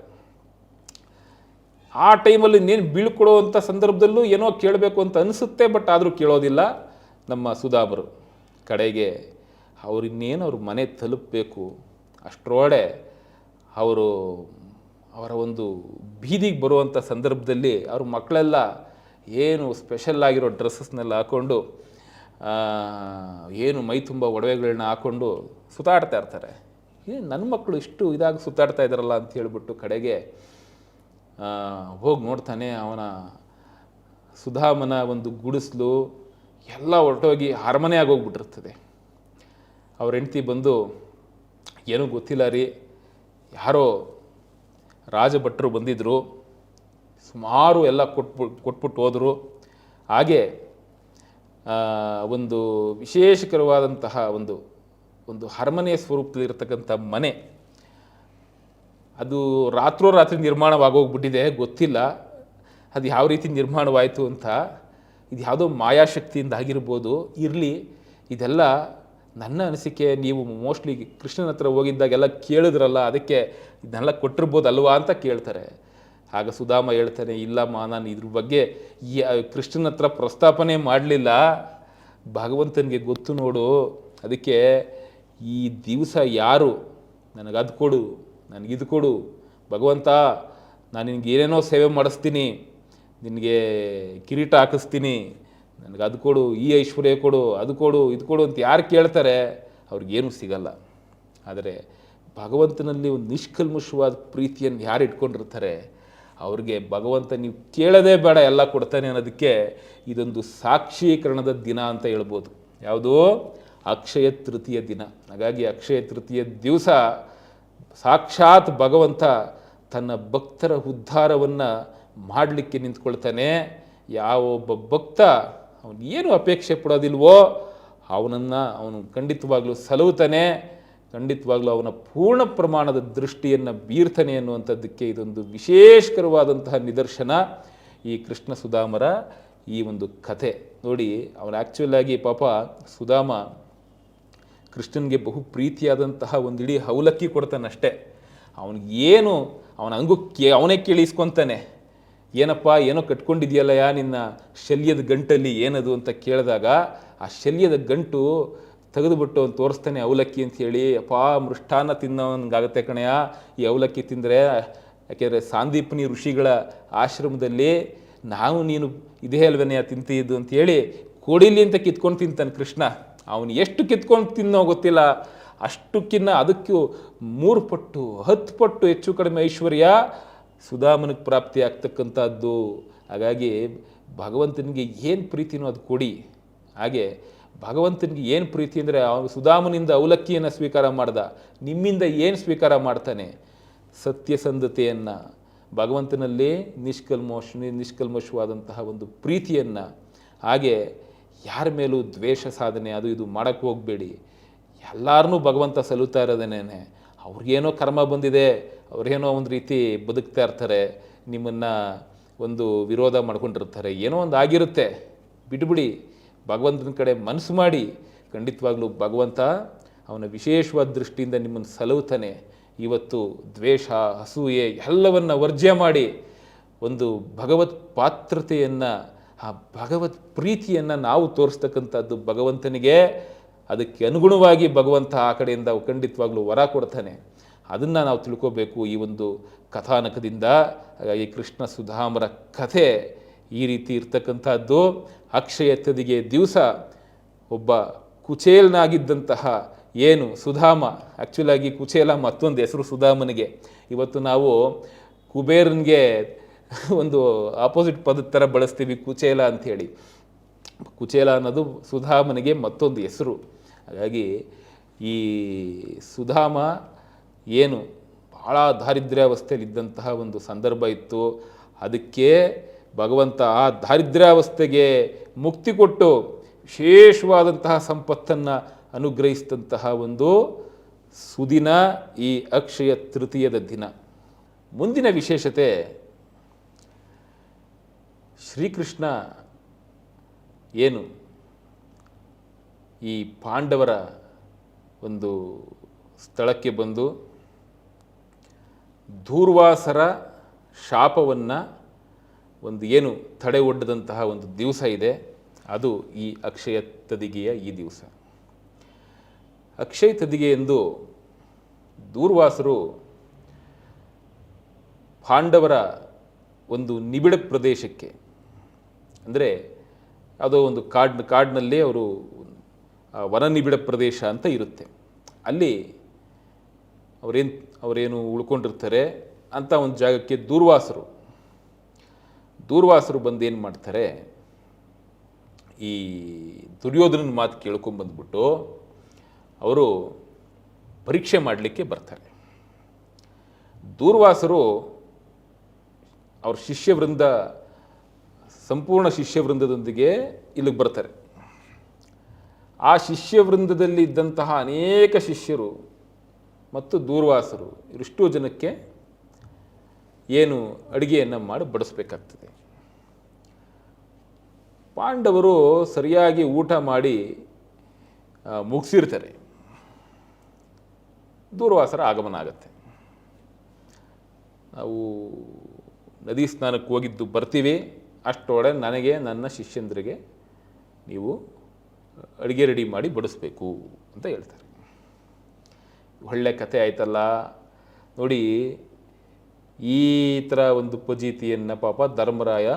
ಆ ಟೈಮಲ್ಲಿ ಇನ್ನೇನು ಬೀಳ್ಕೊಡುವಂಥ ಸಂದರ್ಭದಲ್ಲೂ ಏನೋ ಕೇಳಬೇಕು ಅಂತ ಅನಿಸುತ್ತೆ, ಬಟ್ ಆದರೂ ಕೇಳೋದಿಲ್ಲ ನಮ್ಮ ಸುಧಾಮರು. ಕಡೆಗೆ ಇನ್ನೇನು ಅವ್ರ ಮನೆ ತಲುಪಬೇಕು ಅಷ್ಟರೊಳಗೆ ಅವರ ಒಂದು ಬೀದಿಗೆ ಬರುವಂಥ ಸಂದರ್ಭದಲ್ಲಿ ಅವ್ರ ಮಕ್ಕಳೆಲ್ಲ ಏನು ಸ್ಪೆಷಲ್ ಆಗಿರೋ ಡ್ರೆಸ್ಸಸ್ನೆಲ್ಲ ಹಾಕ್ಕೊಂಡು ಏನು ಮೈ ತುಂಬ ಒಡವೆಗಳನ್ನ ಹಾಕ್ಕೊಂಡು ಸುತ್ತಾಡ್ತಾ ಇರ್ತಾರೆ. ನನ್ನ ಮಕ್ಕಳು ಇಷ್ಟು ಇದಾಗಿ ಸುತ್ತಾಡ್ತಾ ಇದ್ದಾರಲ್ಲ ಅಂತ ಹೇಳಿಬಿಟ್ಟು ಕಡೆಗೆ ಹೋಗಿ ನೋಡ್ತಾನೆ, ಅವನ ಸುಧಾಮನ ಒಂದು ಗುಡಿಸ್ಲು ಎಲ್ಲ ಹೊರಟೋಗಿ ಅರಮನೆ ಆಗೋಗ್ಬಿಟ್ಟಿರ್ತದೆ. ಅವ್ರ ಹೆಂಡ್ತಿ ಬಂದು, ಏನೂ ಗೊತ್ತಿಲ್ಲ ರೀ, ಯಾರೋ ರಾಜಭಟ್ರು ಬಂದಿದ್ದರು, ಸುಮಾರು ಎಲ್ಲ ಕೊಟ್ಬಿಟ್ಟು ಹೋದರು. ಹಾಗೆ ಒಂದು ವಿಶೇಷಕರವಾದಂತಹ ಒಂದು ಅರಮನೆಯ ಸ್ವರೂಪದಲ್ಲಿರ್ತಕ್ಕಂಥ ಮನೆ, ಅದು ರಾತ್ರೋರಾತ್ರಿ ನಿರ್ಮಾಣವಾಗೋಗ್ಬಿಟ್ಟಿದೆ, ಗೊತ್ತಿಲ್ಲ ಅದು ಯಾವ ರೀತಿ ನಿರ್ಮಾಣವಾಯಿತು ಅಂತ. ಇದು ಯಾವುದೋ ಮಾಯಾಶಕ್ತಿಯಿಂದ ಆಗಿರ್ಬೋದು, ಇರಲಿ. ಇದೆಲ್ಲ ನನ್ನ ಅನಿಸಿಕೆ, ನೀವು ಮೋಸ್ಟ್ಲಿ ಕೃಷ್ಣನ ಹತ್ರ ಹೋಗಿದ್ದಾಗೆಲ್ಲ ಕೇಳಿದ್ರಲ್ಲ, ಅದಕ್ಕೆ ಇದನ್ನೆಲ್ಲ ಕೊಟ್ಟಿರ್ಬೋದಲ್ವಾ ಅಂತ ಕೇಳ್ತಾರೆ. ಆಗ ಸುಧಾಮ ಹೇಳ್ತಾನೆ, ಇಲ್ಲಮ್ಮ, ನಾನು ಇದ್ರ ಬಗ್ಗೆ ಕೃಷ್ಣನ ಹತ್ರ ಪ್ರಸ್ತಾಪನೆ ಮಾಡಲಿಲ್ಲ, ಭಗವಂತನಿಗೆ ಗೊತ್ತು ನೋಡು. ಅದಕ್ಕೆ ಈ ದಿವಸ ಯಾರು ನನಗದು ಕೊಡು, ನನಗಿದು ಕೊಡು ಭಗವಂತ, ನಾನು ನಿನಗೆ ಏನೇನೋ ಸೇವೆ ಮಾಡಿಸ್ತೀನಿ, ನಿನಗೆ ಕಿರೀಟ ಹಾಕಿಸ್ತೀನಿ, ನನಗೆ ಅದು ಕೊಡು, ಈ ಐಶ್ವರ್ಯ ಕೊಡು, ಅದು ಕೊಡು, ಇದು ಕೊಡು ಅಂತ ಯಾರು ಕೇಳ್ತಾರೆ ಅವ್ರಿಗೇನೂ ಸಿಗಲ್ಲ. ಆದರೆ ಭಗವಂತನಲ್ಲಿ ಒಂದು ನಿಷ್ಕಲ್ಮಶವಾದ ಪ್ರೀತಿಯನ್ನು ಯಾರು ಇಟ್ಕೊಂಡಿರ್ತಾರೆ ಅವ್ರಿಗೆ ಭಗವಂತ ನೀವು ಕೇಳೋದೇ ಬೇಡ ಎಲ್ಲ ಕೊಡ್ತಾನೆ ಅನ್ನೋದಕ್ಕೆ ಇದೊಂದು ಸಾಕ್ಷೀಕರಣದ ದಿನ ಅಂತ ಹೇಳ್ಬೋದು. ಯಾವುದು? ಅಕ್ಷಯ ತೃತೀಯ ದಿನ. ಹಾಗಾಗಿ ಅಕ್ಷಯ ತೃತೀಯ ದಿವಸ ಸಾಕ್ಷಾತ್ ಭಗವಂತ ತನ್ನ ಭಕ್ತರ ಉದ್ಧಾರವನ್ನು ಮಾಡಲಿಕ್ಕೆ ನಿಂತ್ಕೊಳ್ತಾನೆ. ಯಾವೊಬ್ಬ ಭಕ್ತ ಅವನು ಏನು ಅಪೇಕ್ಷೆ ಪಡೋದಿಲ್ವೋ ಅವನು ಖಂಡಿತವಾಗ್ಲೂ ಸಲಹುತ್ತಾನೆ, ಖಂಡಿತವಾಗ್ಲೂ ಅವನ ಪೂರ್ಣ ಪ್ರಮಾಣದ ದೃಷ್ಟಿಯನ್ನು ಬೀರ್ತಾನೆ ಅನ್ನುವಂಥದ್ದಕ್ಕೆ ಇದೊಂದು ವಿಶೇಷಕರವಾದಂತಹ ನಿದರ್ಶನ ಈ ಕೃಷ್ಣ ಸುಧಾಮರ ಈ ಒಂದು ಕಥೆ. ನೋಡಿ, ಅವನು ಆ್ಯಕ್ಚುಲಾಗಿ ಪಾಪ ಸುಧಾಮ ಕೃಷ್ಣನಿಗೆ ಬಹು ಪ್ರೀತಿಯಾದಂತಹ ಒಂದಿಡೀ ಅವಲಕ್ಕಿ ಕೊಡ್ತಾನಷ್ಟೇ. ಅವನಿಗೇನು ಅವನ ಅವನೇ ಕೇಳಿ ಇಸ್ಕೊತಾನೆ, ಏನಪ್ಪ ಏನೋ ಕಟ್ಕೊಂಡಿದೆಯಲ್ಲಯ್ಯ ನಿನ್ನ ಶಲ್ಯದ ಗಂಟಲ್ಲಿ ಏನದು ಅಂತ ಕೇಳಿದಾಗ ಆ ಶಲ್ಯದ ಗಂಟು ತೆಗೆದುಬಿಟ್ಟು ಅವ್ನು ತೋರಿಸ್ತಾನೆ ಅವಲಕ್ಕಿ ಅಂಥೇಳಿ. ಅಪ್ಪ, ಮೃಷ್ಟಾನ್ನ ತಿನ್ನೋನ್ಗಾಗತ್ತೆ ಕಣಯ್ಯ ಈ ಅವಲಕ್ಕಿ ತಿಂದರೆ. ಯಾಕೆಂದರೆ ಸಾಂದೀಪನಿ ಋಷಿಗಳ ಆಶ್ರಮದಲ್ಲಿ ನೀನು ಇದೇ ಅಲ್ವನೆಯ ತಿಂತಿದ್ದು ಅಂತೇಳಿ ಕೊಡಿಲಿ ಅಂತ ಕಿತ್ಕೊಂಡು ತಿಂತಾನೆ ಕೃಷ್ಣ. ಅವನು ಎಷ್ಟು ಕಿತ್ಕೊಂಡು ತಿನ್ನೋ ಗೊತ್ತಿಲ್ಲ, ಅಷ್ಟಕ್ಕಿನ್ನ ಅದಕ್ಕೂ 3 ಪಟ್ಟು 10 ಪಟ್ಟು ಹೆಚ್ಚು ಕಡಿಮೆ ಐಶ್ವರ್ಯ ಸುಧಾಮನಿಗೆ ಪ್ರಾಪ್ತಿ ಆಗ್ತಕ್ಕಂಥದ್ದು. ಹಾಗಾಗಿ ಭಗವಂತನಿಗೆ ಏನು ಪ್ರೀತಿನೋ ಅದು ಕೊಡಿ. ಹಾಗೆ ಭಗವಂತನಿಗೆ ಏನು ಪ್ರೀತಿ ಅಂದರೆ ಅವನು ಸುಧಾಮನಿಂದ ಅವಲಕ್ಕಿಯನ್ನು ಸ್ವೀಕಾರ ಮಾಡ್ದ, ನಿಮ್ಮಿಂದ ಏನು ಸ್ವೀಕಾರ ಮಾಡ್ತಾನೆ? ಸತ್ಯಸಂಧತೆಯನ್ನು, ಭಗವಂತನಲ್ಲಿ ನಿಷ್ಕಲ್ಮಶವಾದಂತಹ ಒಂದು ಪ್ರೀತಿಯನ್ನು. ಹಾಗೆ ಯಾರ ಮೇಲೂ ದ್ವೇಷ ಸಾಧನೆ ಅದು ಇದು ಮಾಡೋಕ್ಕೆ ಹೋಗಬೇಡಿ. ಎಲ್ಲರನ್ನೂ ಭಗವಂತ ಸಲುತ್ತಾ ಇರೋದೇನೆ. ಅವ್ರಿಗೇನೋ ಕರ್ಮ ಬಂದಿದೆ, ಅವ್ರೇನೋ ಒಂದು ರೀತಿ ಬದುಕ್ತಾ ಇರ್ತಾರೆ, ನಿಮ್ಮನ್ನು ಒಂದು ವಿರೋಧ ಮಾಡ್ಕೊಂಡಿರ್ತಾರೆ, ಏನೋ ಒಂದು ಆಗಿರುತ್ತೆ, ಬಿಟ್ಬಿಡಿ. ಭಗವಂತನ ಕಡೆ ಮನಸ್ಸು ಮಾಡಿ, ಖಂಡಿತವಾಗ್ಲೂ ಭಗವಂತ ಅವನ ವಿಶೇಷವಾದ ದೃಷ್ಟಿಯಿಂದ ನಿಮ್ಮನ್ನು ಸಲಹುತ್ತಾನೆ. ಇವತ್ತು ದ್ವೇಷ, ಅಸೂಯೆ ಎಲ್ಲವನ್ನು ವರ್ಜ್ಯ ಮಾಡಿ ಒಂದು ಭಗವತ್ ಪಾತ್ರತೆಯನ್ನು, ಆ ಭಗವತ್ ಪ್ರೀತಿಯನ್ನು ನಾವು ತೋರಿಸ್ತಕ್ಕಂಥದ್ದು ಭಗವಂತನಿಗೆ. ಅದಕ್ಕೆ ಅನುಗುಣವಾಗಿ ಭಗವಂತ ಆ ಕಡೆಯಿಂದ ಖಂಡಿತವಾಗ್ಲೂ ವರ ಕೊಡ್ತಾನೆ. ಅದನ್ನು ನಾವು ತಿಳ್ಕೋಬೇಕು ಈ ಒಂದು ಕಥಾನಕದಿಂದ. ಹಾಗಾಗಿ ಕೃಷ್ಣ ಸುಧಾಮರ ಕಥೆ ಈ ರೀತಿ ಇರ್ತಕ್ಕಂಥದ್ದು. ಅಕ್ಷಯ ತದಿಗೆ ದಿವಸ ಒಬ್ಬ ಕುಚೇಲನಾಗಿದ್ದಂತಹ ಏನು ಸುಧಾಮ, ಆ್ಯಕ್ಚುಲಾಗಿ ಕುಚೇಲ ಮತ್ತೊಂದು ಹೆಸರು ಸುಧಾಮನಿಗೆ. ಇವತ್ತು ನಾವು ಕುಬೇರನಿಗೆ ಒಂದು ಆಪೋಸಿಟ್ ಪದದ ಥರ ಬಳಸ್ತೀವಿ ಕುಚೇಲ ಅಂಥೇಳಿ. ಕುಚೇಲ ಅನ್ನೋದು ಸುಧಾಮನಿಗೆ ಮತ್ತೊಂದು ಹೆಸರು. ಹಾಗಾಗಿ ಈ ಸುಧಾಮ ಏನು ಭಾಳ ದಾರಿದ್ರ್ಯಾವಸ್ಥೆಯಲ್ಲಿದ್ದಂತಹ ಒಂದು ಸಂದರ್ಭ ಇತ್ತು. ಅದಕ್ಕೆ ಭಗವಂತ ಆ ದಾರಿದ್ರ್ಯಾವಸ್ಥೆಗೆ ಮುಕ್ತಿ ಕೊಟ್ಟು ವಿಶೇಷವಾದಂತಹ ಸಂಪತ್ತನ್ನು ಅನುಗ್ರಹಿಸಿದಂತಹ ಒಂದು ಸುದಿನ ಈ ಅಕ್ಷಯ ತೃತೀಯದ ದಿನ. ಮುಂದಿನ ವಿಶೇಷತೆ, ಶ್ರೀಕೃಷ್ಣ ಏನು ಈ ಪಾಂಡವರ ಒಂದು ಸ್ಥಳಕ್ಕೆ ಬಂದು ದೂರ್ವಾಸರ ಶಾಪವನ್ನು ಒಂದು ಏನು ತಡೆ ಒಡ್ಡದಂತಹ ಒಂದು ದಿವಸ ಇದೆ, ಅದು ಈ ಅಕ್ಷಯ ತದಿಗೆಯ ಈ ದಿವಸ. ಅಕ್ಷಯ ತದಿಗೆ ಎಂದು ದೂರ್ವಾಸರು ಪಾಂಡವರ ಒಂದು ನಿಬಿಡ ಪ್ರದೇಶಕ್ಕೆ, ಅಂದರೆ ಯಾವುದೋ ಒಂದು ಕಾಡಿನಲ್ಲಿ ಅವರು ವನ ನಿಬಿಡ ಪ್ರದೇಶ ಅಂತ ಇರುತ್ತೆ, ಅಲ್ಲಿ ಅವರೇನು ಉಳ್ಕೊಂಡಿರ್ತಾರೆ ಅಂತ ಒಂದು ಜಾಗಕ್ಕೆ ದೂರ್ವಾಸರು ಬಂದು ಏನು ಮಾಡ್ತಾರೆ, ಈ ದುರ್ಯೋಧನನ ಮಾತು ಕೇಳ್ಕೊಂಬಂದ್ಬಿಟ್ಟು ಅವರು ಪರೀಕ್ಷೆ ಮಾಡಲಿಕ್ಕೆ ಬರ್ತಾರೆ. ದೂರ್ವಾಸರು ಅವ್ರ ಶಿಷ್ಯವೃಂದ, ಸಂಪೂರ್ಣ ಶಿಷ್ಯವೃಂದದೊಂದಿಗೆ ಇಲ್ಲಿಗೆ ಬರ್ತಾರೆ. ಆ ಶಿಷ್ಯವೃಂದದಲ್ಲಿ ಇದ್ದಂತಹ ಅನೇಕ ಶಿಷ್ಯರು ಮತ್ತು ದೂರ್ವಾಸರು ಇವಿಷ್ಟೂ ಜನಕ್ಕೆ ಏನು ಅಡುಗೆಯನ್ನು ಮಾಡಿ ಬಡಿಸ್ಬೇಕಾಗ್ತದೆ. ಪಾಂಡವರು ಸರಿಯಾಗಿ ಊಟ ಮಾಡಿ ಮುಗಿಸಿರ್ತಾರೆ, ದೂರ್ವಾಸರ ಆಗಮನ ಆಗುತ್ತೆ. ನಾವು ನದಿ ಸ್ನಾನಕ್ಕೆ ಹೋಗಿದ್ದು ಬರ್ತೀವಿ, ಅಷ್ಟೊಳಗೆ ನನಗೆ ನನ್ನ ಶಿಷ್ಯಂದ್ರಿಗೆ ನೀವು ಅಡುಗೆ ರೆಡಿ ಮಾಡಿ ಬಡಿಸ್ಬೇಕು ಅಂತ ಹೇಳ್ತಾರೆ. ಒಳ್ಳೆ ಕಥೆ ಆಯ್ತಲ್ಲ ನೋಡಿ. ಈ ಥರ ಒಂದು ಫಜೀತಿಯನ್ನು ಪಾಪ ಧರ್ಮರಾಯ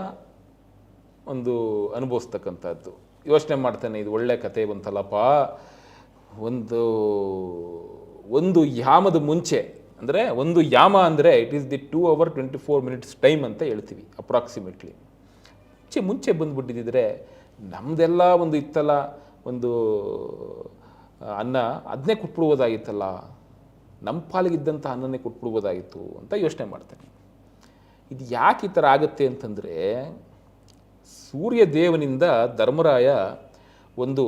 ಒಂದು ಅನುಭವಿಸ್ತಕ್ಕಂಥದ್ದು. ಯೋಚನೆ ಮಾಡ್ತಾನೆ, ಇದು ಒಳ್ಳೆ ಕಥೆ ಬಂತಲ್ಲಪ್ಪ. ಒಂದು ಯಾಮದ ಮುಂಚೆ, ಅಂದರೆ ಒಂದು ಯಾಮ ಅಂದರೆ it is the 2 hours 24 minutes time ಅಂತ ಹೇಳ್ತೀವಿ ಅಪ್ರಾಕ್ಸಿಮೇಟ್ಲಿ. ಮುಂಚೆ ಬಂದುಬಿಟ್ಟಿದ್ದರೆ ನಮ್ಮದೆಲ್ಲ ಒಂದು ಇತ್ತಲ್ಲ, ಒಂದು ಅನ್ನ ಅದನ್ನೇ ಕೊಟ್ಬಿಡ್ಬೋದಾಗಿತ್ತಲ್ಲ, ನಮ್ಮ ಪಾಲಿಗಿದ್ದಂಥ ಅನ್ನನೇ ಕೊಟ್ಬಿಡ್ಬೋದಾಗಿತ್ತು ಅಂತ ಯೋಚನೆ ಮಾಡ್ತಾನೆ. ಇದು ಯಾಕೆ ಈ ಥರ ಆಗುತ್ತೆ ಅಂತಂದರೆ, ಸೂರ್ಯ ದೇವನಿಂದ ಧರ್ಮರಾಯ ಒಂದು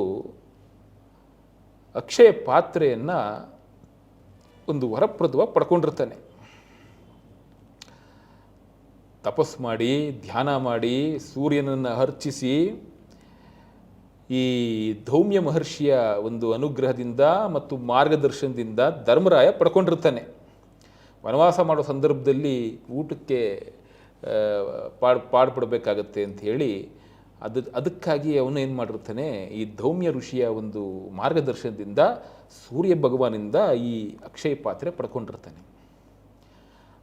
ಅಕ್ಷಯ ಪಾತ್ರೆಯನ್ನು ಒಂದು ವರಪ್ರದವ ಪಡ್ಕೊಂಡಿರ್ತಾನೆ. ತಪಸ್ ಮಾಡಿ ಧ್ಯಾನ ಮಾಡಿ ಸೂರ್ಯನನ್ನು ಅರ್ಚಿಸಿ ಈ ಧೌಮ್ಯ ಮಹರ್ಷಿಯ ಒಂದು ಅನುಗ್ರಹದಿಂದ ಮತ್ತು ಮಾರ್ಗದರ್ಶನದಿಂದ ಧರ್ಮರಾಯ ಪಡ್ಕೊಂಡಿರ್ತಾನೆ. ವನವಾಸ ಮಾಡೋ ಸಂದರ್ಭದಲ್ಲಿ ಊಟಕ್ಕೆ ಪಾಡ್ಪಡಬೇಕಾಗತ್ತೆ ಅಂಥೇಳಿ ಅದಕ್ಕಾಗಿ ಅವನು ಏನು ಮಾಡಿರ್ತಾನೆ, ಈ ಧೌಮ್ಯ ಋಷಿಯ ಒಂದು ಮಾರ್ಗದರ್ಶನದಿಂದ ಸೂರ್ಯ ಭಗವಾನಿಂದ ಈ ಅಕ್ಷಯ ಪಾತ್ರೆ ಪಡ್ಕೊಂಡಿರ್ತಾನೆ.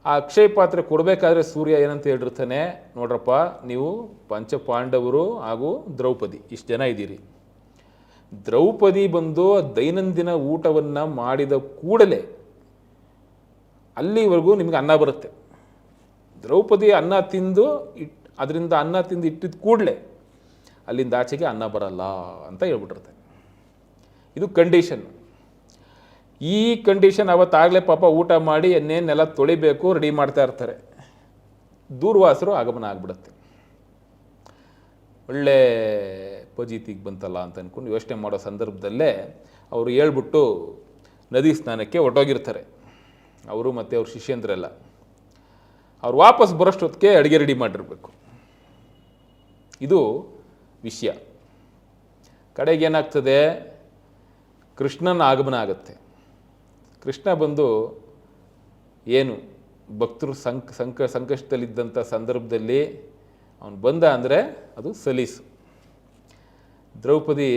ಆ ಅಕ್ಷಯ ಪಾತ್ರೆ ಕೊಡಬೇಕಾದ್ರೆ ಸೂರ್ಯ ಏನಂತ ಹೇಳಿರ್ತಾನೆ, ನೋಡ್ರಪ್ಪ ನೀವು ಪಂಚಪಾಂಡವರು ಹಾಗೂ ದ್ರೌಪದಿ ಇಷ್ಟು ಜನ ಇದ್ದೀರಿ. ದ್ರೌಪದಿ ಬಂದು ದೈನಂದಿನ ಊಟವನ್ನು ಮಾಡಿದ ಕೂಡಲೇ ಅಲ್ಲಿವರೆಗೂ ನಿಮಗೆ ಅನ್ನ ಬರುತ್ತೆ. ದ್ರೌಪದಿ ಅನ್ನ ತಿಂದು ಅದರಿಂದ ಅನ್ನ ತಿಂದು ಇಟ್ಟಿದ ಕೂಡಲೇ ಅಲ್ಲಿಂದ ಆಚೆಗೆ ಅನ್ನ ಬರಲ್ಲ ಅಂತ ಹೇಳ್ಬಿಟ್ಟಿರ್ತಾನೆ. ಇದು ಕಂಡೀಷನ್. ಈ ಕಂಡೀಷನ್ ಅವತ್ತಾಗಲೇ ಪಾಪ ಊಟ ಮಾಡಿ ಎಣ್ಣೆನೆಲ್ಲ ತೊಳಿಬೇಕು, ರೆಡಿ ಮಾಡ್ತಾ ಇರ್ತಾರೆ. ದೂರ್ವಾಸರು ಆಗಮನ ಆಗ್ಬಿಡುತ್ತೆ. ಒಳ್ಳೆ ಫಜೀತಿಗೆ ಬಂತಲ್ಲ ಅಂತ ಅಂದ್ಕೊಂಡು ಯೋಚನೆ ಮಾಡೋ ಸಂದರ್ಭದಲ್ಲೇ ಅವರು ಹೇಳ್ಬಿಟ್ಟು ನದಿ ಸ್ನಾನಕ್ಕೆ ಹೊರಟೋಗಿರ್ತಾರೆ, ಅವರು ಮತ್ತು ಅವ್ರ ಶಿಷ್ಯಂದ್ರೆಲ್ಲ. ಅವ್ರು ವಾಪಸ್ ಬರೋಷ್ಟೊತ್ತಿಗೆ ಅಡುಗೆ ರೆಡಿ ಮಾಡಿರ್ಬೇಕು. ಇದು ವಿಷಯ. ಕಡೆಗೆ ಏನಾಗ್ತದೆ, ಕೃಷ್ಣನ ಆಗಮನ ಆಗುತ್ತೆ. ಕೃಷ್ಣ ಬಂದು ಏನು ಭಕ್ತರು ಸಂಕಷ್ಟದಲ್ಲಿದ್ದಂಥ ಸಂದರ್ಭದಲ್ಲಿ ಅವನು ಬಂದ ಅಂದರೆ ಅದು ಸಲೀಸು. ದ್ರೌಪದಿ,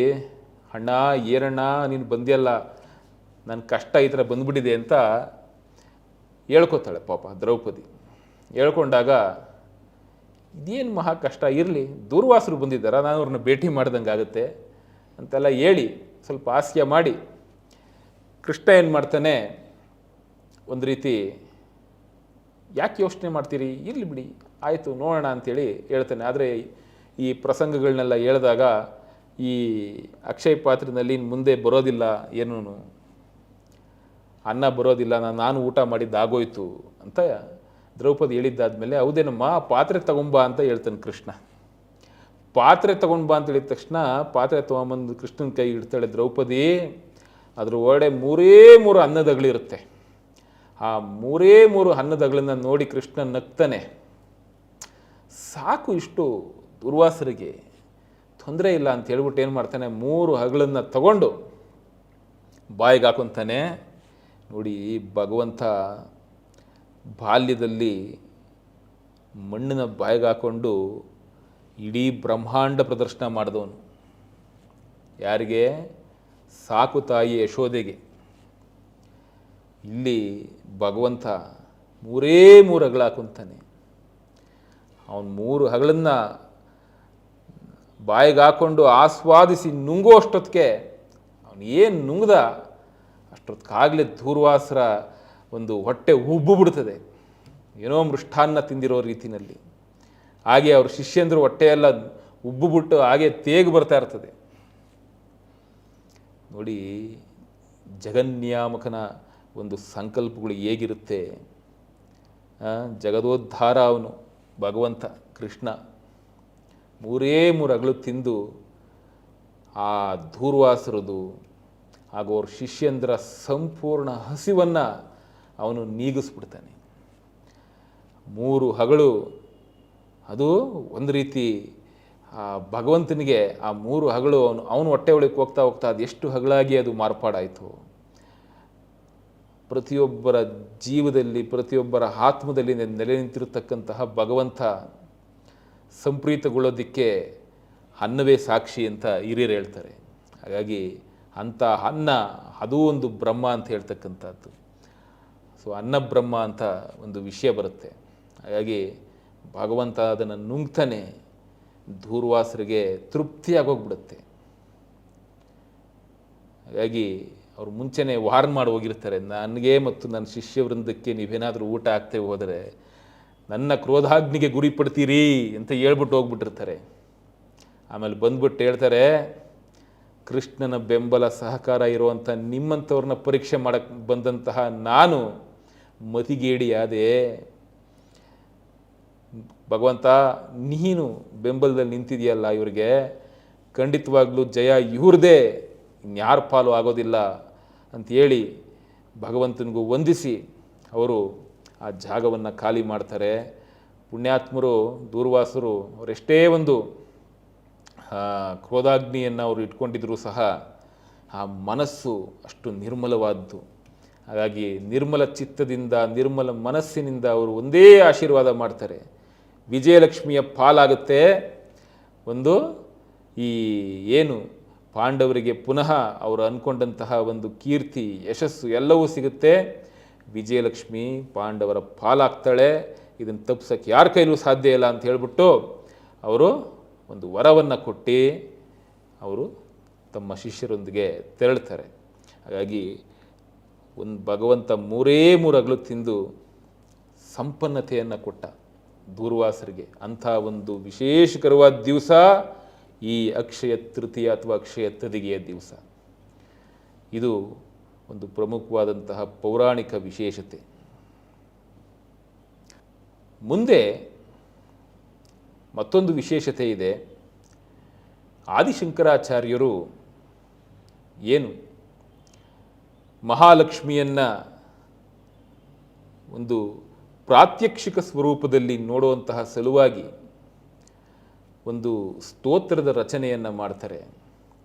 ಅಣ್ಣ ಏನಣ್ಣ ನೀನು ಬಂದಿಯಲ್ಲ, ನನ್ನ ಕಷ್ಟ ಈ ಥರ ಬಂದ್ಬಿಟ್ಟಿದೆ ಅಂತ ಹೇಳ್ಕೊತಾಳೆ ಪಾಪ ದ್ರೌಪದಿ. ಹೇಳ್ಕೊಂಡಾಗ ಇದೇನು ಮಹಾ ಕಷ್ಟ, ಇರಲಿ ದೂರ್ವಾಸರು ಬಂದಿದ್ದಾರ, ನಾನು ಅವ್ರನ್ನ ಭೇಟಿ ಮಾಡ್ದಂಗೆ ಆಗುತ್ತೆ ಅಂತೆಲ್ಲ ಹೇಳಿ ಸ್ವಲ್ಪ ಹಾಸ್ಯ ಮಾಡಿ ಕೃಷ್ಣ ಏನು ಮಾಡ್ತಾನೆ, ಒಂದು ರೀತಿ ಯಾಕೆ ಯೋಚನೆ ಮಾಡ್ತೀರಿ, ಇರಲಿ ಬಿಡಿ ಆಯಿತು ನೋಡೋಣ ಅಂಥೇಳಿ ಹೇಳ್ತಾನೆ. ಆದರೆ ಈ ಪ್ರಸಂಗಗಳನ್ನೆಲ್ಲ ಹೇಳಿದಾಗ ಈ ಅಕ್ಷಯ ಪಾತ್ರೆಯಲ್ಲಿ ಮುಂದೆ ಬರೋದಿಲ್ಲ, ಏನೂ ಅನ್ನ ಬರೋದಿಲ್ಲ, ನಾನು ಊಟ ಮಾಡಿದ್ದಾಗೋಯ್ತು ಅಂತ ದ್ರೌಪದಿ ಹೇಳಿದ್ದಾದಮೇಲೆ, ಹೌದೇನಮ್ಮ ಪಾತ್ರೆ ತಗೊಂಬಾ ಅಂತ ಹೇಳ್ತಾನೆ ಕೃಷ್ಣ. ಪಾತ್ರೆ ತಗೊಂಡ್ಬಾ ಅಂತ ಹೇಳಿದ ತಕ್ಷಣ ಪಾತ್ರೆ ತೊಗೊಂಬಂದು ಕೃಷ್ಣನ ಕೈ ಇಡ್ತಾಳೆ ದ್ರೌಪದಿ. ಅದ್ರ ಒಳಗಡೆ 3 ಅನ್ನದಗಳಿರುತ್ತೆ. ಆ 3 ಅನ್ನದಗಳನ್ನ ನೋಡಿ ಕೃಷ್ಣ ನಗ್ತಾನೆ. ಸಾಕು ಇಷ್ಟು ದುರ್ವಾಸರಿಗೆ ತೊಂದರೆ ಇಲ್ಲ ಅಂತ ಹೇಳ್ಬಿಟ್ಟು ಏನು ಮಾಡ್ತಾನೆ, 3 ಹಗಳನ್ನು ತಗೊಂಡು ಬಾಯಿಗೆ ಹಾಕೊತಾನೆ. ನೋಡಿ, ಭಗವಂತ ಬಾಲ್ಯದಲ್ಲಿ ಮಣ್ಣಿನ ಬಾಯಿಗೆ ಹಾಕ್ಕೊಂಡು ಇಡೀ ಬ್ರಹ್ಮಾಂಡ ಪ್ರದರ್ಶನ ಮಾಡಿದವನು. ಯಾರಿಗೆ? ಸಾಕು ತಾಯಿ ಯಶೋದೆಗೆ. ಇಲ್ಲಿ ಭಗವಂತ 3 ಹಗಳು ಹಾಕೊಂತಾನೆ. ಅವನು 3 ಹಗಳನ್ನು ಬಾಯಿಗೆ ಹಾಕ್ಕೊಂಡು ಆಸ್ವಾದಿಸಿ ನುಂಗೋ ಅಷ್ಟೊತ್ತಿಗೆ ಅವನು ಏನು ನುಂಗ್ದ ಅಷ್ಟೊತ್ತಿಗಾಗಲೇ ದೂರ್ವಾಸರ ಒಂದು ಹೊಟ್ಟೆ ಉಬ್ಬು ಬಿಡ್ತದೆ, ಏನೋ ಮೃಷ್ಟಾನ್ನ ತಿಂದಿರೋ ರೀತಿಯಲ್ಲಿ. ಹಾಗೆ ಅವ್ರ ಶಿಷ್ಯಂದರು ಹೊಟ್ಟೆಯೆಲ್ಲ ಉಬ್ಬು ಬಿಟ್ಟು ಹಾಗೆ ತೇಗು ಬರ್ತಾ ಇರ್ತದೆ. ನೋಡಿ, ಜಗನ್ನಿಯಾಮಕನ ಒಂದು ಸಂಕಲ್ಪಗಳು ಹೇಗಿರುತ್ತೆ. ಜಗದೋದ್ಧಾರ ಅವನು ಭಗವಂತ ಕೃಷ್ಣ 3 ಹಗಳು ತಿಂದು ಆ ದೂರ್ವಾಸರದು ಹಾಗೂ ಅವ್ರ ಶಿಷ್ಯಂದ್ರ ಸಂಪೂರ್ಣ ಹಸಿವನ್ನು ಅವನು ನೀಗಿಸ್ಬಿಡ್ತಾನೆ. 3 ಹಗಳು ಅದು ಒಂದು ರೀತಿ ಭಗವಂತನಿಗೆ ಆ 3 ಹಗಳು ಅವನು ಹೊಟ್ಟೆ ಒಳಗೆ ಹೋಗ್ತಾ ಹೋಗ್ತಾ ಅದು ಎಷ್ಟು ಹಗಳಾಗಿ ಅದು ಮಾರ್ಪಾಡಾಯಿತು. ಪ್ರತಿಯೊಬ್ಬರ ಜೀವದಲ್ಲಿ, ಪ್ರತಿಯೊಬ್ಬರ ಆತ್ಮದಲ್ಲಿ ನೆಲೆ ನಿಂತಿರತಕ್ಕಂತಹ ಭಗವಂತ ಸಂಪ್ರೀತಗೊಳ್ಳೋದಕ್ಕೆ ಅನ್ನವೇ ಸಾಕ್ಷಿ ಅಂತ ಹಿರಿಯರು ಹೇಳ್ತಾರೆ. ಹಾಗಾಗಿ ಅಂಥ ಅನ್ನ ಅದೂ ಒಂದು ಬ್ರಹ್ಮ ಅಂತ ಹೇಳ್ತಕ್ಕಂಥದ್ದು. ಸೊ ಅನ್ನ ಬ್ರಹ್ಮ ಅಂತ ಒಂದು ವಿಷಯ ಬರುತ್ತೆ. ಹಾಗಾಗಿ ಭಗವಂತ ಅದನ್ನು ನುಂಗ್ತಾನೆ, ದೂರ್ವಾಸರಿಗೆ ತೃಪ್ತಿಯಾಗೋಗ್ಬಿಡುತ್ತೆ. ಹಾಗಾಗಿ ಅವರು ಮುಂಚೆನೇ ವಾರ್ನ್ ಮಾಡಿ ಹೋಗಿರ್ತಾರೆ, ನನಗೆ ಮತ್ತು ನನ್ನ ಶಿಷ್ಯವೃಂದಕ್ಕೆ ನೀವೇನಾದರೂ ಊಟ ಆಗ್ತೇ ಹೋದರೆ ನನ್ನ ಕ್ರೋಧಾಗ್ನಿಗೆ ಗುರಿ ಪಡ್ತೀರಿ ಅಂತ ಹೇಳ್ಬಿಟ್ಟು ಹೋಗ್ಬಿಟ್ಟಿರ್ತಾರೆ. ಆಮೇಲೆ ಬಂದ್ಬಿಟ್ಟು ಹೇಳ್ತಾರೆ, ಕೃಷ್ಣನ ಬೆಂಬಲ ಸಹಕಾರ ಇರುವಂಥ ನಿಮ್ಮಂಥವ್ರನ್ನ ಪರೀಕ್ಷೆ ಮಾಡಕ್ಕೆ ಬಂದಂತಹ ನಾನು ಮತಿಗೇಡಿಯಾದೆ. ಭಗವಂತ, ನೀನು ಬೆಂಬಲದಲ್ಲಿ ನಿಂತಿದೆಯಲ್ಲ ಇವರಿಗೆ, ಖಂಡಿತವಾಗ್ಲೂ ಜಯ ಇವ್ರದೇ, ಇನ್ಯಾರ ಪಾಲು ಆಗೋದಿಲ್ಲ ಅಂಥೇಳಿ ಭಗವಂತನಿಗೂ ವಂದಿಸಿ ಅವರು ಆ ಜಾಗವನ್ನು ಖಾಲಿ ಮಾಡ್ತಾರೆ. ಪುಣ್ಯಾತ್ಮರು ದೂರ್ವಾಸರು ಅವರೆಷ್ಟೇ ಒಂದು ಕ್ರೋಧಾಗ್ನಿಯನ್ನು ಅವರು ಇಟ್ಕೊಂಡಿದ್ರೂ ಸಹ ಆ ಮನಸ್ಸು ಅಷ್ಟು ನಿರ್ಮಲವಾದ್ದು. ಹಾಗಾಗಿ ನಿರ್ಮಲ ಚಿತ್ತದಿಂದ, ನಿರ್ಮಲ ಮನಸ್ಸಿನಿಂದ ಅವರು ಒಂದೇ ಆಶೀರ್ವಾದ ಮಾಡ್ತಾರೆ, ವಿಜಯಲಕ್ಷ್ಮಿಯ ಪಾಲಾಗುತ್ತೆ. ಒಂದು ಈ ಏನು ಪಾಂಡವರಿಗೆ ಪುನಃ ಅವರು ಅಂದ್ಕೊಂಡಂತಹ ಒಂದು ಕೀರ್ತಿ, ಯಶಸ್ಸು ಎಲ್ಲವೂ ಸಿಗುತ್ತೆ. ವಿಜಯಲಕ್ಷ್ಮಿ ಪಾಂಡವರ ಪಾಲಾಗ್ತಾಳೆ, ಇದನ್ನು ತಪ್ಪಿಸೋಕ್ಕೆ ಯಾರ ಕೈಲೂ ಸಾಧ್ಯ ಇಲ್ಲ ಅಂತ ಹೇಳ್ಬಿಟ್ಟು ಅವರು ಒಂದು ವರವನ್ನು ಕೊಟ್ಟು ಅವರು ತಮ್ಮ ಶಿಷ್ಯರೊಂದಿಗೆ ತೆರಳ್ತಾರೆ. ಹಾಗಾಗಿ ಒಂದು ಭಗವಂತ 3 ಹಗಳು ತಿಂದು ಸಂಪನ್ನತೆಯನ್ನು ಕೊಟ್ಟ ದೂರ್ವಾಸರಿಗೆ. ಅಂಥ ಒಂದು ವಿಶೇಷಕರವಾದ ದಿವಸ ಈ ಅಕ್ಷಯ ತೃತೀಯ ಅಥವಾ ಅಕ್ಷಯ ತದಿಗೆಯ ದಿವಸ. ಇದು ಒಂದು ಪ್ರಮುಖವಾದಂತಹ ಪೌರಾಣಿಕ ವಿಶೇಷತೆ. ಮುಂದೆ ಮತ್ತೊಂದು ವಿಶೇಷತೆ ಇದೆ. ಆದಿಶಂಕರಾಚಾರ್ಯರು ಏನು ಮಹಾಲಕ್ಷ್ಮಿಯನ್ನು ಒಂದು ಪ್ರಾತ್ಯಕ್ಷಿಕ ಸ್ವರೂಪದಲ್ಲಿ ನೋಡುವಂತಹ ಸಲುವಾಗಿ ಒಂದು ಸ್ತೋತ್ರದ ರಚನೆಯನ್ನು ಮಾಡ್ತಾರೆ.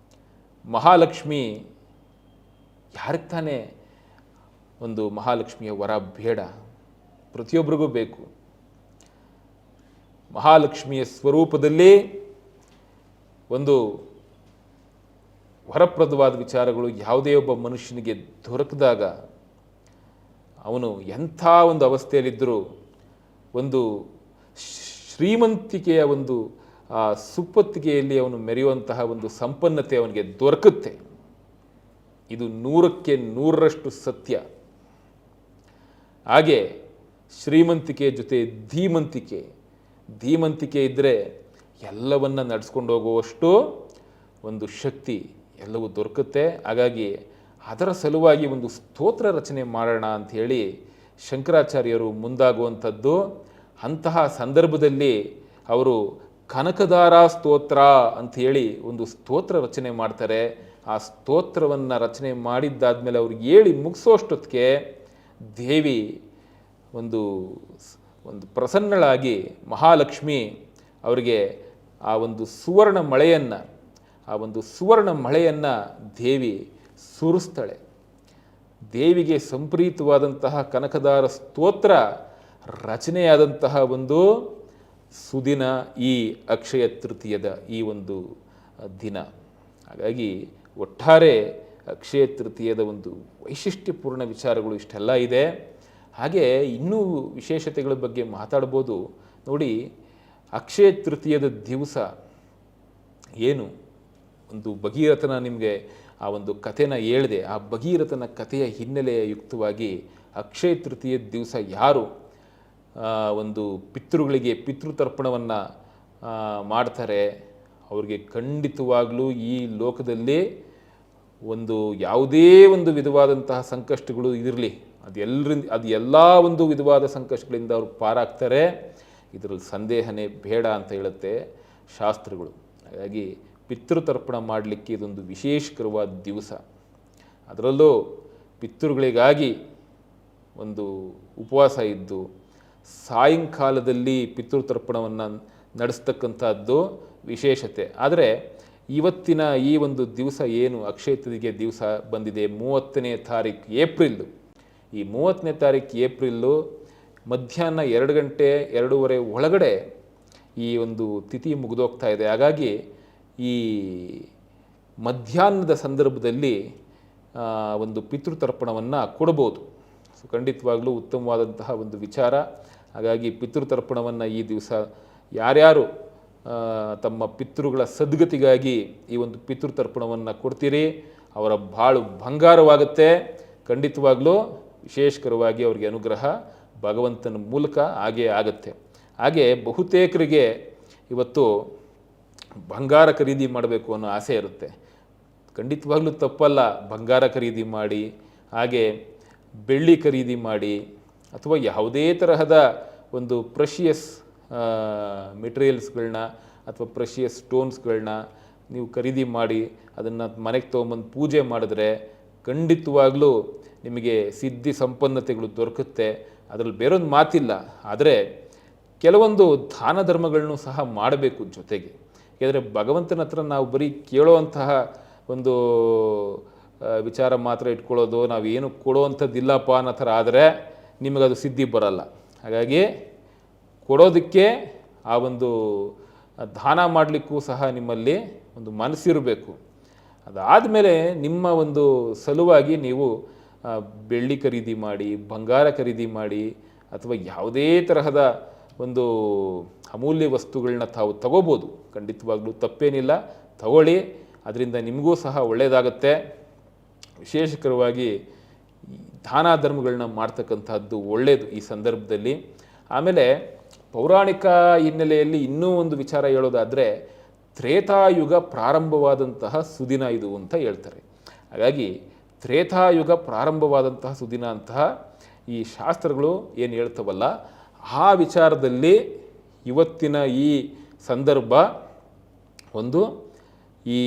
ಮಹಾಲಕ್ಷ್ಮಿ ಯಾರಿಗೆ ತಾನೇ ಒಂದು ಮಹಾಲಕ್ಷ್ಮಿಯ ವರ ಬೇಡ, ಪ್ರತಿಯೊಬ್ಬರಿಗೂ ಬೇಕು. ಮಹಾಲಕ್ಷ್ಮಿಯ ಸ್ವರೂಪದಲ್ಲಿ ಒಂದು ವರಪ್ರದವಾದ ವಿಚಾರಗಳು ಯಾವುದೇ ಒಬ್ಬ ಮನುಷ್ಯನಿಗೆ ದೊರಕಿದಾಗ ಅವನು ಎಂಥ ಒಂದು ಅವಸ್ಥೆಯಲ್ಲಿದ್ದರೂ ಒಂದು ಶ್ರೀಮಂತಿಕೆಯ ಒಂದು ಸುಪ್ಪತ್ತಿಗೆಯಲ್ಲಿ ಅವನು ಮೆರೆಯುವಂತಹ ಒಂದು ಸಂಪನ್ನತೆ ಅವನಿಗೆ ದೊರಕುತ್ತೆ. ಇದು 100ಕ್ಕೆ 100ರಷ್ಟು ಸತ್ಯ. ಹಾಗೆ ಶ್ರೀಮಂತಿಕೆ ಜೊತೆ ಧೀಮಂತಿಕೆ ಇದ್ದರೆ ಎಲ್ಲವನ್ನ ನಡೆಸ್ಕೊಂಡು ಹೋಗುವಷ್ಟು ಒಂದು ಶಕ್ತಿ ಎಲ್ಲವೂ ದೊರಕುತ್ತೆ. ಹಾಗಾಗಿ ಅದರ ಸಲುವಾಗಿ ಒಂದು ಸ್ತೋತ್ರ ರಚನೆ ಮಾಡೋಣ ಅಂಥೇಳಿ ಶಂಕರಾಚಾರ್ಯರು ಮುಂದಾಗುವಂಥದ್ದು. ಅಂತಹ ಸಂದರ್ಭದಲ್ಲಿ ಅವರು ಕನಕದಾರ ಸ್ತೋತ್ರ ಅಂಥೇಳಿ ಒಂದು ಸ್ತೋತ್ರ ರಚನೆ ಮಾಡ್ತಾರೆ. ಆ ಸ್ತೋತ್ರವನ್ನು ರಚನೆ ಮಾಡಿದ್ದಾದಮೇಲೆ ಅವ್ರು ಹೇಳಿ ಮುಗಿಸೋಷ್ಟೊತ್ತಿಗೆ ದೇವಿ ಒಂದು ಪ್ರಸನ್ನಳಾಗಿ ಮಹಾಲಕ್ಷ್ಮಿ ಅವರಿಗೆ ಆ ಒಂದು ಸುವರ್ಣ ಮಳೆಯನ್ನು ದೇವಿ ಸುರಿಸ್ತಾಳೆ. ದೇವಿಗೆ ಸಂಪ್ರೀತವಾದಂತಹ ಕನಕದಾರ ಸ್ತೋತ್ರ ರಚನೆಯಾದಂತಹ ಒಂದು ಸುದಿನ ಈ ಅಕ್ಷಯ ತೃತೀಯದ ಈ ಒಂದು ದಿನ. ಹಾಗಾಗಿ ಒಟ್ಟಾರೆ ಅಕ್ಷಯ ತೃತೀಯದ ಒಂದು ವೈಶಿಷ್ಟ್ಯಪೂರ್ಣ ವಿಚಾರಗಳು ಇಷ್ಟೆಲ್ಲ ಇದೆ. ಹಾಗೆ ಇನ್ನೂ ವಿಶೇಷತೆಗಳ ಬಗ್ಗೆ ಮಾತಾಡ್ಬೋದು. ನೋಡಿ, ಅಕ್ಷಯ ತೃತೀಯದ ದಿವಸ ಏನು ಒಂದು ಭಗೀರಥನ ನಿಮಗೆ ಆ ಒಂದು ಕಥೆನ ಹೇಳಿದೆ. ಆ ಭಗೀರಥನ ಕಥೆಯ ಹಿನ್ನೆಲೆಯ ಯುಕ್ತವಾಗಿ ಅಕ್ಷಯ ತೃತೀಯದ ದಿವಸ ಯಾರು ಒಂದು ಪಿತೃಗಳಿಗೆ ಪಿತೃತರ್ಪಣವನ್ನು ಮಾಡ್ತಾರೆ, ಅವ್ರಿಗೆ ಖಂಡಿತವಾಗಲೂ ಈ ಲೋಕದಲ್ಲಿ ಒಂದು ಯಾವುದೇ ಒಂದು ವಿಧವಾದಂತಹ ಸಂಕಷ್ಟಗಳು ಇದಿರಲಿ, ಅದು ಎಲ್ಲ ಒಂದು ವಿಧವಾದ ಸಂಕಷ್ಟಗಳಿಂದ ಅವರು ಪಾರಾಗ್ತಾರೆ. ಇದರಲ್ಲಿ ಸಂದೇಹನೇ ಬೇಡ ಅಂತ ಹೇಳುತ್ತೆ ಶಾಸ್ತ್ರಗಳು. ಹಾಗಾಗಿ ಪಿತೃತರ್ಪಣ ಮಾಡಲಿಕ್ಕೆ ಇದೊಂದು ವಿಶೇಷಕರವಾದ ದಿವಸ. ಅದರಲ್ಲೂ ಪಿತೃಗಳಿಗಾಗಿ ಒಂದು ಉಪವಾಸ ಇದ್ದು ಸಾಯಂಕಾಲದಲ್ಲಿ ಪಿತೃತರ್ಪಣವನ್ನು ನಡೆಸ್ತಕ್ಕಂಥದ್ದು ವಿಶೇಷತೆ. ಆದರೆ ಇವತ್ತಿನ ಈ ಒಂದು ದಿವಸ ಏನು ಅಕ್ಷಯ ತೃತೀಯ ದಿವಸ ಬಂದಿದೆ, 30ನೇ ತಾರೀಕು ಏಪ್ರಿಲ್ಲು. ಈ 30ನೇ ತಾರೀಕು ಏಪ್ರಿಲ್ಲು ಮಧ್ಯಾಹ್ನ 2 ಗಂಟೆ 2:30 ಒಳಗಡೆ ಈ ಒಂದು ತಿಥಿ ಮುಗಿದೋಗ್ತಾ ಇದೆ. ಹಾಗಾಗಿ ಈ ಮಧ್ಯಾಹ್ನದ ಸಂದರ್ಭದಲ್ಲಿ ಒಂದು ಪಿತೃತರ್ಪಣವನ್ನು ಕೊಡ್ಬೋದು. ಸೊ ಖಂಡಿತವಾಗಲೂ ಉತ್ತಮವಾದಂತಹ ಒಂದು ವಿಚಾರ. ಹಾಗಾಗಿ ಪಿತೃತರ್ಪಣವನ್ನು ಈ ದಿವಸ ಯಾರ್ಯಾರು ತಮ್ಮ ಪಿತೃಗಳ ಸದ್ಗತಿಗಾಗಿ ಈ ಒಂದು ಪಿತೃತರ್ಪಣವನ್ನು ಕೊಡ್ತೀರಿ, ಅವರ ಬಾಳು ಬಂಗಾರವಾಗುತ್ತೆ. ಖಂಡಿತವಾಗಲೂ ವಿಶೇಷಕರವಾಗಿ ಅವರಿಗೆ ಅನುಗ್ರಹ ಭಗವಂತನ ಮೂಲಕ ಹಾಗೇ ಆಗುತ್ತೆ. ಹಾಗೆ ಬಹುತೇಕರಿಗೆ ಇವತ್ತು ಬಂಗಾರ ಖರೀದಿ ಮಾಡಬೇಕು ಅನ್ನೋ ಆಸೆ ಇರುತ್ತೆ. ಖಂಡಿತವಾಗ್ಲೂ ತಪ್ಪಲ್ಲ. ಬಂಗಾರ ಖರೀದಿ ಮಾಡಿ, ಹಾಗೆ ಬೆಳ್ಳಿ ಖರೀದಿ ಮಾಡಿ, ಅಥವಾ ಯಾವುದೇ ತರಹದ ಒಂದು ಪ್ರೆಷಿಯಸ್ ಮೆಟೀರಿಯಲ್ಸ್ಗಳನ್ನ ಅಥವಾ ಪ್ರೆಷಿಯಸ್ ಸ್ಟೋನ್ಸ್ಗಳನ್ನ ನೀವು ಖರೀದಿ ಮಾಡಿ ಅದನ್ನು ಮನೆಗೆ ತೊಗೊಂಬಂದು ಪೂಜೆ ಮಾಡಿದ್ರೆ ಖಂಡಿತವಾಗ್ಲೂ ನಿಮಗೆ ಸಿದ್ಧಿ ಸಂಪನ್ನತೆಗಳು ದೊರಕುತ್ತೆ. ಅದರಲ್ಲಿ ಬೇರೊಂದು ಮಾತಿಲ್ಲ. ಆದರೆ ಕೆಲವೊಂದು ದಾನ ಧರ್ಮಗಳನ್ನು ಸಹ ಮಾಡಬೇಕು ಜೊತೆಗೆ. ಯಾಕೆಂದರೆ ಭಗವಂತನ ಹತ್ರ ನಾವು ಬರೀ ಕೇಳೋವಂತಹ ಒಂದು ವಿಚಾರ ಮಾತ್ರ ಇಟ್ಕೊಳ್ಳೋದು, ನಾವೇನು ಕೊಡೋವಂಥದ್ದಿಲ್ಲಪ್ಪ ಅನ್ನೋ ಥರ ಆದರೆ ನಿಮಗದು ಸಿದ್ಧಿ ಬರಲ್ಲ. ಹಾಗಾಗಿ ಕೊಡೋದಕ್ಕೆ ಆ ಒಂದು ದಾನ ಮಾಡಲಿಕ್ಕೂ ಸಹ ನಿಮ್ಮಲ್ಲಿ ಒಂದು ಮನಸ್ಸಿರಬೇಕು. ಅದಾದಮೇಲೆ ನಿಮ್ಮ ಒಂದು ಸಲುವಾಗಿ ನೀವು ಬೆಳ್ಳಿ ಖರೀದಿ ಮಾಡಿ, ಬಂಗಾರ ಖರೀದಿ ಮಾಡಿ, ಅಥವಾ ಯಾವುದೇ ತರಹದ ಒಂದು ಅಮೂಲ್ಯ ವಸ್ತುಗಳನ್ನ ತಾವು ತಗೋಬೋದು. ಖಂಡಿತವಾಗ್ಲೂ ತಪ್ಪೇನಿಲ್ಲ, ತಗೊಳ್ಳಿ. ಅದರಿಂದ ನಿಮಗೂ ಸಹ ಒಳ್ಳೆಯದಾಗತ್ತೆ. ವಿಶೇಷಕರವಾಗಿ ದಾನ ಧರ್ಮಗಳನ್ನ ಮಾಡ್ತಕ್ಕಂಥದ್ದು ಒಳ್ಳೆಯದು ಈ ಸಂದರ್ಭದಲ್ಲಿ. ಆಮೇಲೆ ಪೌರಾಣಿಕ ಹಿನ್ನೆಲೆಯಲ್ಲಿ ಇನ್ನೂ ಒಂದು ವಿಚಾರ ಹೇಳೋದಾದರೆ, ತ್ರೇತಾಯುಗ ಪ್ರಾರಂಭವಾದಂತಹ ಸುದಿನ ಇದು ಅಂತ ಹೇಳ್ತಾರೆ. ಹಾಗಾಗಿ ತ್ರೇತಾಯುಗ ಪ್ರಾರಂಭವಾದಂತಹ ಸುದಿನ ಅಂತಹ ಈ ಶಾಸ್ತ್ರಗಳು ಏನು ಹೇಳ್ತವಲ್ಲ, ಆ ವಿಚಾರದಲ್ಲಿ ಇವತ್ತಿನ ಈ ಸಂದರ್ಭ ಒಂದು ಈ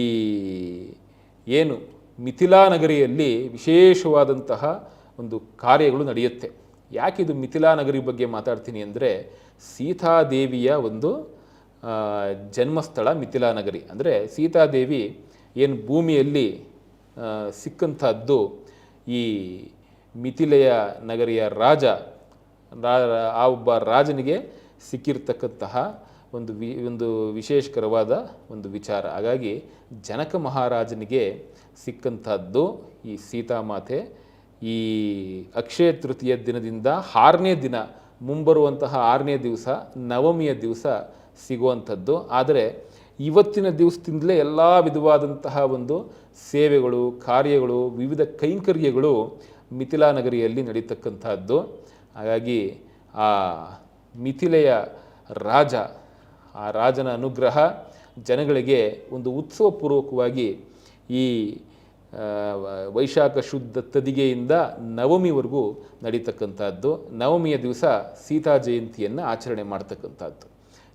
ಏನು ಮಿಥಿಲಾ ನಗರಿಯಲ್ಲಿ ವಿಶೇಷವಾದಂತಹ ಒಂದು ಕಾರ್ಯಗಳು ನಡೆಯುತ್ತೆ. ಯಾಕಿದು ಮಿಥಿಲಾ ನಗರಿ ಬಗ್ಗೆ ಮಾತಾಡ್ತೀನಿ ಅಂದರೆ, ಸೀತಾದೇವಿಯ ಒಂದು ಜನ್ಮಸ್ಥಳ ಮಿಥಿಲಾ ನಗರಿ. ಅಂದರೆ ಸೀತಾದೇವಿ ಏನು ಭೂಮಿಯಲ್ಲಿ ಸಿಕ್ಕಂಥದ್ದು ಈ ಮಿಥಿಲೆಯ ನಗರಿಯ ರಾಜ, ಆ ಒಬ್ಬ ರಾಜನಿಗೆ ಸಿಕ್ಕಿರ್ತಕ್ಕಂತಹ ಒಂದು ವಿಶೇಷಕರವಾದ ಒಂದು ವಿಚಾರ. ಹಾಗಾಗಿ ಜನಕ ಮಹಾರಾಜನಿಗೆ ಸಿಕ್ಕಂಥದ್ದು ಈ ಸೀತಾಮಾತೆ ಈ ಅಕ್ಷಯ ತೃತೀಯ ದಿನದಿಂದ 6ನೇ ದಿನ, ಮುಂಬರುವಂತಹ 6ನೇ ದಿವಸ ನವಮಿಯ ದಿವಸ ಸಿಗುವಂಥದ್ದು. ಆದರೆ ಇವತ್ತಿನ ದಿವಸದಿಂದಲೇ ಎಲ್ಲ ವಿಧವಾದಂತಹ ಒಂದು ಸೇವೆಗಳು, ಕಾರ್ಯಗಳು, ವಿವಿಧ ಕೈಂಕರ್ಯಗಳು ಮಿಥಿಲಾ ನಗರಿಯಲ್ಲಿ ನಡೀತಕ್ಕಂಥದ್ದು. ಹಾಗಾಗಿ ಆ ಮಿಥಿಲೆಯ ರಾಜ, ಆ ರಾಜನ ಅನುಗ್ರಹ ಜನಗಳಿಗೆ ಒಂದು ಉತ್ಸವಪೂರ್ವಕವಾಗಿ ಈ ವೈಶಾಖ ಶುದ್ಧ ತದಿಗೆಯಿಂದ ನವಮಿವರೆಗೂ ನಡೀತಕ್ಕಂಥದ್ದು. ನವಮಿಯ ದಿವಸ ಸೀತಾ ಜಯಂತಿಯನ್ನು ಆಚರಣೆ ಮಾಡ್ತಕ್ಕಂಥದ್ದು.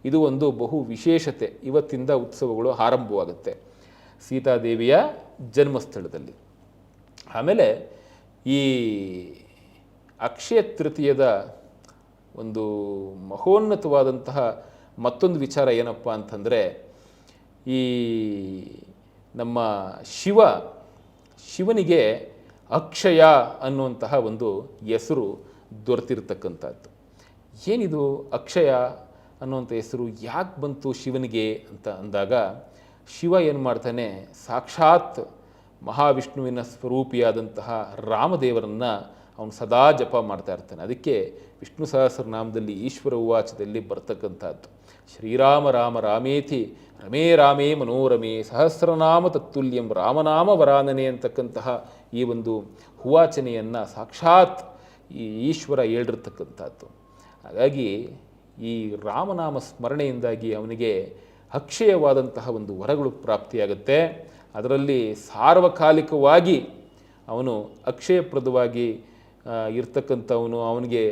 ಇದು ಒಂದು ಬಹು ವಿಶೇಷತೆ. ಇವತ್ತಿಂದ ಉತ್ಸವಗಳು ಆರಂಭವಾಗುತ್ತೆ ಸೀತಾದೇವಿಯ ಜನ್ಮಸ್ಥಳದಲ್ಲಿ. ಆಮೇಲೆ ಈ ಅಕ್ಷಯ ತೃತೀಯದ ಒಂದು ಮಹೋನ್ನತವಾದಂತಹ ಮತ್ತೊಂದು ವಿಚಾರ ಏನಪ್ಪ ಅಂತಂದರೆ, ಈ ನಮ್ಮ ಶಿವನಿಗೆ ಅಕ್ಷಯ ಅನ್ನುವಂತಹ ಒಂದು ಹೆಸರು ದೊರೆತಿರ್ತಕ್ಕಂಥದ್ದು. ಏನಿದು ಅಕ್ಷಯ ಅನ್ನುವಂಥ ಹೆಸರು ಯಾಕೆ ಬಂತು ಶಿವನಿಗೆ ಅಂತ ಅಂದಾಗ, ಶಿವ ಏನು ಮಾಡ್ತಾನೆ, ಸಾಕ್ಷಾತ್ ಮಹಾವಿಷ್ಣುವಿನ ಸ್ವರೂಪಿಯಾದಂತಹ ರಾಮದೇವರನ್ನು ಅವನು ಸದಾ ಜಪ ಮಾಡ್ತಾ ಇರ್ತಾನೆ. ಅದಕ್ಕೆ ವಿಷ್ಣು ಸಹಸ್ರನಾಮದಲ್ಲಿ ಈಶ್ವರ ಉವಾಚದಲ್ಲಿ ಬರ್ತಕ್ಕಂಥದ್ದು, ಶ್ರೀರಾಮ ರಾಮ ರಾಮೇತಿ ರಮೇ ರಾಮೇ ಮನೋರಮೆ ಸಹಸ್ರನಾಮ ತತ್ತುಲ್ಯಂ ರಾಮನಾಮ ವರಾನನೆ ಅಂತಕ್ಕಂತಹ ಈ ಒಂದು ಹುವಾಚನೆಯನ್ನು ಸಾಕ್ಷಾತ್ ಈ ಈಶ್ವರ ಹೇಳಿರ್ತಕ್ಕಂಥದ್ದು. ಹಾಗಾಗಿ ಈ ರಾಮನಾಮ ಸ್ಮರಣೆಯಿಂದಾಗಿ ಅವನಿಗೆ ಅಕ್ಷಯವಾದಂತಹ ಒಂದು ವರಗಳು ಪ್ರಾಪ್ತಿಯಾಗುತ್ತೆ. ಅದರಲ್ಲಿ ಸಾರ್ವಕಾಲಿಕವಾಗಿ ಅವನು ಅಕ್ಷಯಪ್ರದವಾಗಿ ಇರ್ತಕ್ಕಂಥವನು, ಅವನಿಗೆ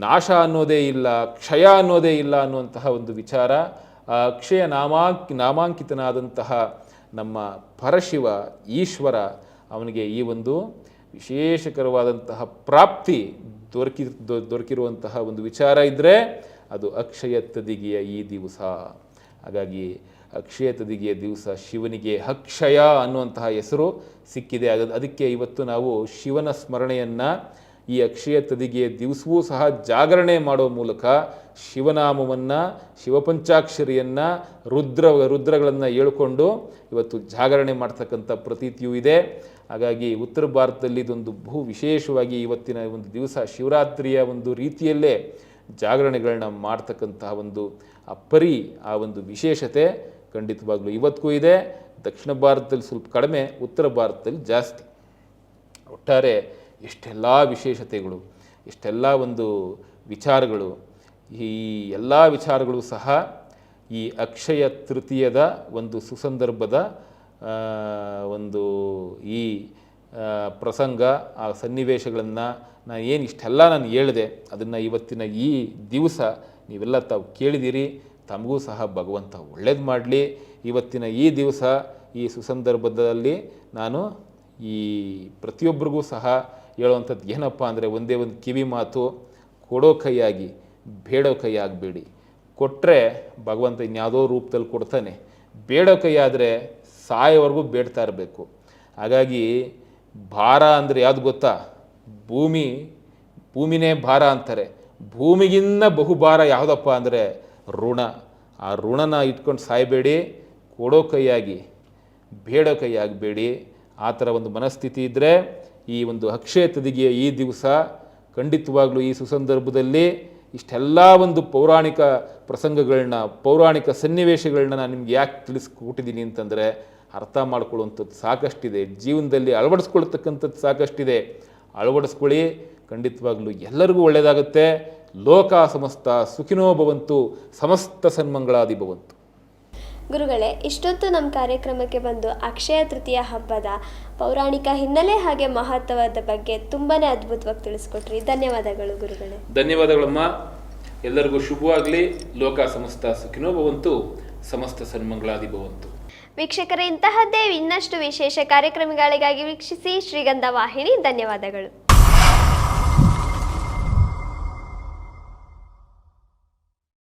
ನಾಶ ಅನ್ನೋದೇ ಇಲ್ಲ, ಕ್ಷಯ ಅನ್ನೋದೇ ಇಲ್ಲ ಅನ್ನುವಂತಹ ಒಂದು ವಿಚಾರ. ಆ ಅಕ್ಷಯ ನಾಮಾಂಕಿತನಾದಂತಹ ನಮ್ಮ ಪರಶಿವ ಈಶ್ವರ ಅವನಿಗೆ ಈ ಒಂದು ವಿಶೇಷಕರವಾದಂತಹ ಪ್ರಾಪ್ತಿ ದೊರಕಿರುವಂತಹ ಒಂದು ವಿಚಾರ ಇದ್ದರೆ ಅದು ಅಕ್ಷಯ ತದಿಗೆಯ ಈ ದಿವಸ. ಹಾಗಾಗಿ ಅಕ್ಷಯ ತದಿಗೆಯ ದಿವಸ ಶಿವನಿಗೆ ಅಕ್ಷಯ ಅನ್ನುವಂತಹ ಹೆಸರು ಸಿಕ್ಕಿದೆ. ಅದಕ್ಕೆ ಇವತ್ತು ನಾವು ಶಿವನ ಸ್ಮರಣೆಯನ್ನು ಈ ಅಕ್ಷಯ ತದಿಗೆಯ ದಿವಸವೂ ಸಹ ಜಾಗರಣೆ ಮಾಡೋ ಮೂಲಕ ಶಿವನಾಮವನ್ನು, ಶಿವಪಂಚಾಕ್ಷರಿಯನ್ನು, ರುದ್ರಗಳನ್ನು ಹೇಳ್ಕೊಂಡು ಇವತ್ತು ಜಾಗರಣೆ ಮಾಡ್ತಕ್ಕಂಥ ಪ್ರತೀತಿಯೂ ಇದೆ. ಹಾಗಾಗಿ ಉತ್ತರ ಭಾರತದಲ್ಲಿ ಇದೊಂದು ಬಹು ವಿಶೇಷವಾಗಿ ಇವತ್ತಿನ ಒಂದು ದಿವಸ ಶಿವರಾತ್ರಿಯ ಒಂದು ರೀತಿಯಲ್ಲೇ ಜಾಗರಣೆಗಳನ್ನ ಮಾಡ್ತಕ್ಕಂತಹ ಒಂದು ಆ ಒಂದು ವಿಶೇಷತೆ ಖಂಡಿತವಾಗ್ಲೂ ಇವತ್ತಿಗೂ ಇದೆ. ದಕ್ಷಿಣ ಭಾರತದಲ್ಲಿ ಸ್ವಲ್ಪ ಕಡಿಮೆ, ಉತ್ತರ ಭಾರತದಲ್ಲಿ ಜಾಸ್ತಿ. ಒಟ್ಟಾರೆ ಎಷ್ಟೆಲ್ಲ ವಿಶೇಷತೆಗಳು, ಎಷ್ಟೆಲ್ಲ ಒಂದು ವಿಚಾರಗಳು, ಈ ಎಲ್ಲ ವಿಚಾರಗಳು ಸಹ ಈ ಅಕ್ಷಯ ತೃತೀಯದ ಒಂದು ಸುಸಂದರ್ಭದ ಒಂದು ಈ ಪ್ರಸಂಗ, ಆ ಸನ್ನಿವೇಶಗಳನ್ನು ಇಷ್ಟೆಲ್ಲ ನಾನು ಹೇಳಿದೆ, ಅದನ್ನು ಇವತ್ತಿನ ಈ ದಿವಸ ನೀವೆಲ್ಲ ತಾವು ಕೇಳಿದ್ದೀರಿ. ತಮಗೂ ಸಹ ಭಗವಂತ ಒಳ್ಳೇದು ಮಾಡಲಿ. ಇವತ್ತಿನ ಈ ದಿವಸ ಈ ಸುಸಂದರ್ಭದಲ್ಲಿ ನಾನು ಈ ಪ್ರತಿಯೊಬ್ಬರಿಗೂ ಸಹ ಹೇಳುವಂಥದ್ದು ಏನಪ್ಪ ಅಂದರೆ, ಒಂದೇ ಒಂದು ಕಿವಿ ಮಾತು, ಕೊಡೋ ಕೈಯಾಗಿ ಬೇಡೋ ಕೈ ಆಗಬೇಡಿ. ಕೊಟ್ಟರೆ ಭಗವಂತ ಇನ್ಯಾವುದೋ ರೂಪದಲ್ಲಿ ಕೊಡ್ತಾನೆ, ಬೇಡೋ ಕೈ ಆದರೆ ಸಾಯೋವರೆಗೂ ಬೇಡ್ತಾ ಇರಬೇಕು. ಹಾಗಾಗಿ ಭಾರ ಅಂದರೆ ಯಾವುದು ಗೊತ್ತಾ? ಭೂಮಿನೇ ಭಾರ ಅಂತಾರೆ. ಭೂಮಿಗಿನ್ನ ಬಹುಭಾರ ಯಾವುದಪ್ಪ ಅಂದರೆ ಋಣ. ಆ ಋಣನ ಇಟ್ಕೊಂಡು ಸಾಯಬೇಡಿ, ಕೊಡೋ ಕೈಯಾಗಿ ಬೇಡೋ ಕೈ ಆಗಬೇಡಿ. ಆ ಥರ ಒಂದು ಮನಸ್ಥಿತಿ ಇದ್ದರೆ ಈ ಒಂದು ಅಕ್ಷಯ ತದಿಗೆಯ ಈ ದಿವಸ ಖಂಡಿತವಾಗ್ಲೂ ಈ ಸುಸಂದರ್ಭದಲ್ಲಿ ಇಷ್ಟೆಲ್ಲ ಒಂದು ಪೌರಾಣಿಕ ಪ್ರಸಂಗಗಳನ್ನ, ಪೌರಾಣಿಕ ಸನ್ನಿವೇಶಗಳನ್ನ ನಾನು ನಿಮ್ಗೆ ಯಾಕೆ ತಿಳಿಸ್ಕೊಟ್ಟಿದ್ದೀನಿ ಅಂತಂದರೆ, ಅರ್ಥ ಮಾಡ್ಕೊಳ್ಳುವಂಥದ್ದು ಸಾಕಷ್ಟಿದೆ, ಜೀವನದಲ್ಲಿ ಅಳವಡಿಸ್ಕೊಳ್ತಕ್ಕಂಥದ್ದು ಸಾಕಷ್ಟಿದೆ. ಅಳವಡಿಸ್ಕೊಳ್ಳಿ, ಖಂಡಿತವಾಗ್ಲೂ ಎಲ್ಲರಿಗೂ ಒಳ್ಳೆಯದಾಗುತ್ತೆ. ಲೋಕ ಸಮಸ್ತ ಸುಖಿನೋ ಭವಂತು, ಸಮಸ್ತ ಸನ್ಮಂಗಳಾದಿ ಭವಂತು. ಗುರುಗಳೇ, ಇಷ್ಟೊತ್ತು ನಮ್ಮ ಕಾರ್ಯಕ್ರಮಕ್ಕೆ ಬಂದು ಅಕ್ಷಯ ತೃತೀಯ ಹಬ್ಬದ ಪೌರಾಣಿಕ ಹಿನ್ನೆಲೆ ಹಾಗೆ ಮಹತ್ವದ ಬಗ್ಗೆ ತುಂಬಾ ಅದ್ಭುತವಾಗಿ ತಿಳಿಸ್ಕೊಟ್ರಿ. ಧನ್ಯವಾದಗಳು ಗುರುಗಳೇ. ಧನ್ಯವಾದಗಳಮ್ಮ. ಎಲ್ಲರಿಗೂ ಶುಭವಾಗಲಿ. ಲೋಕ ಸಮಸ್ತ ಸುಖಿನೋ ಭವಂತು, ಸಮಸ್ತ ಸನ್ಮಂಗಳಾದಿ ಭವಂತು. ವೀಕ್ಷಕರೇ, ಇಂತಹದ್ದೇ ಇನ್ನಷ್ಟು ವಿಶೇಷ ಕಾರ್ಯಕ್ರಮಗಳಿಗಾಗಿ ವೀಕ್ಷಿಸಿ ಶ್ರೀಗಂಧ ವಾಹಿನಿ. ಧನ್ಯವಾದಗಳು.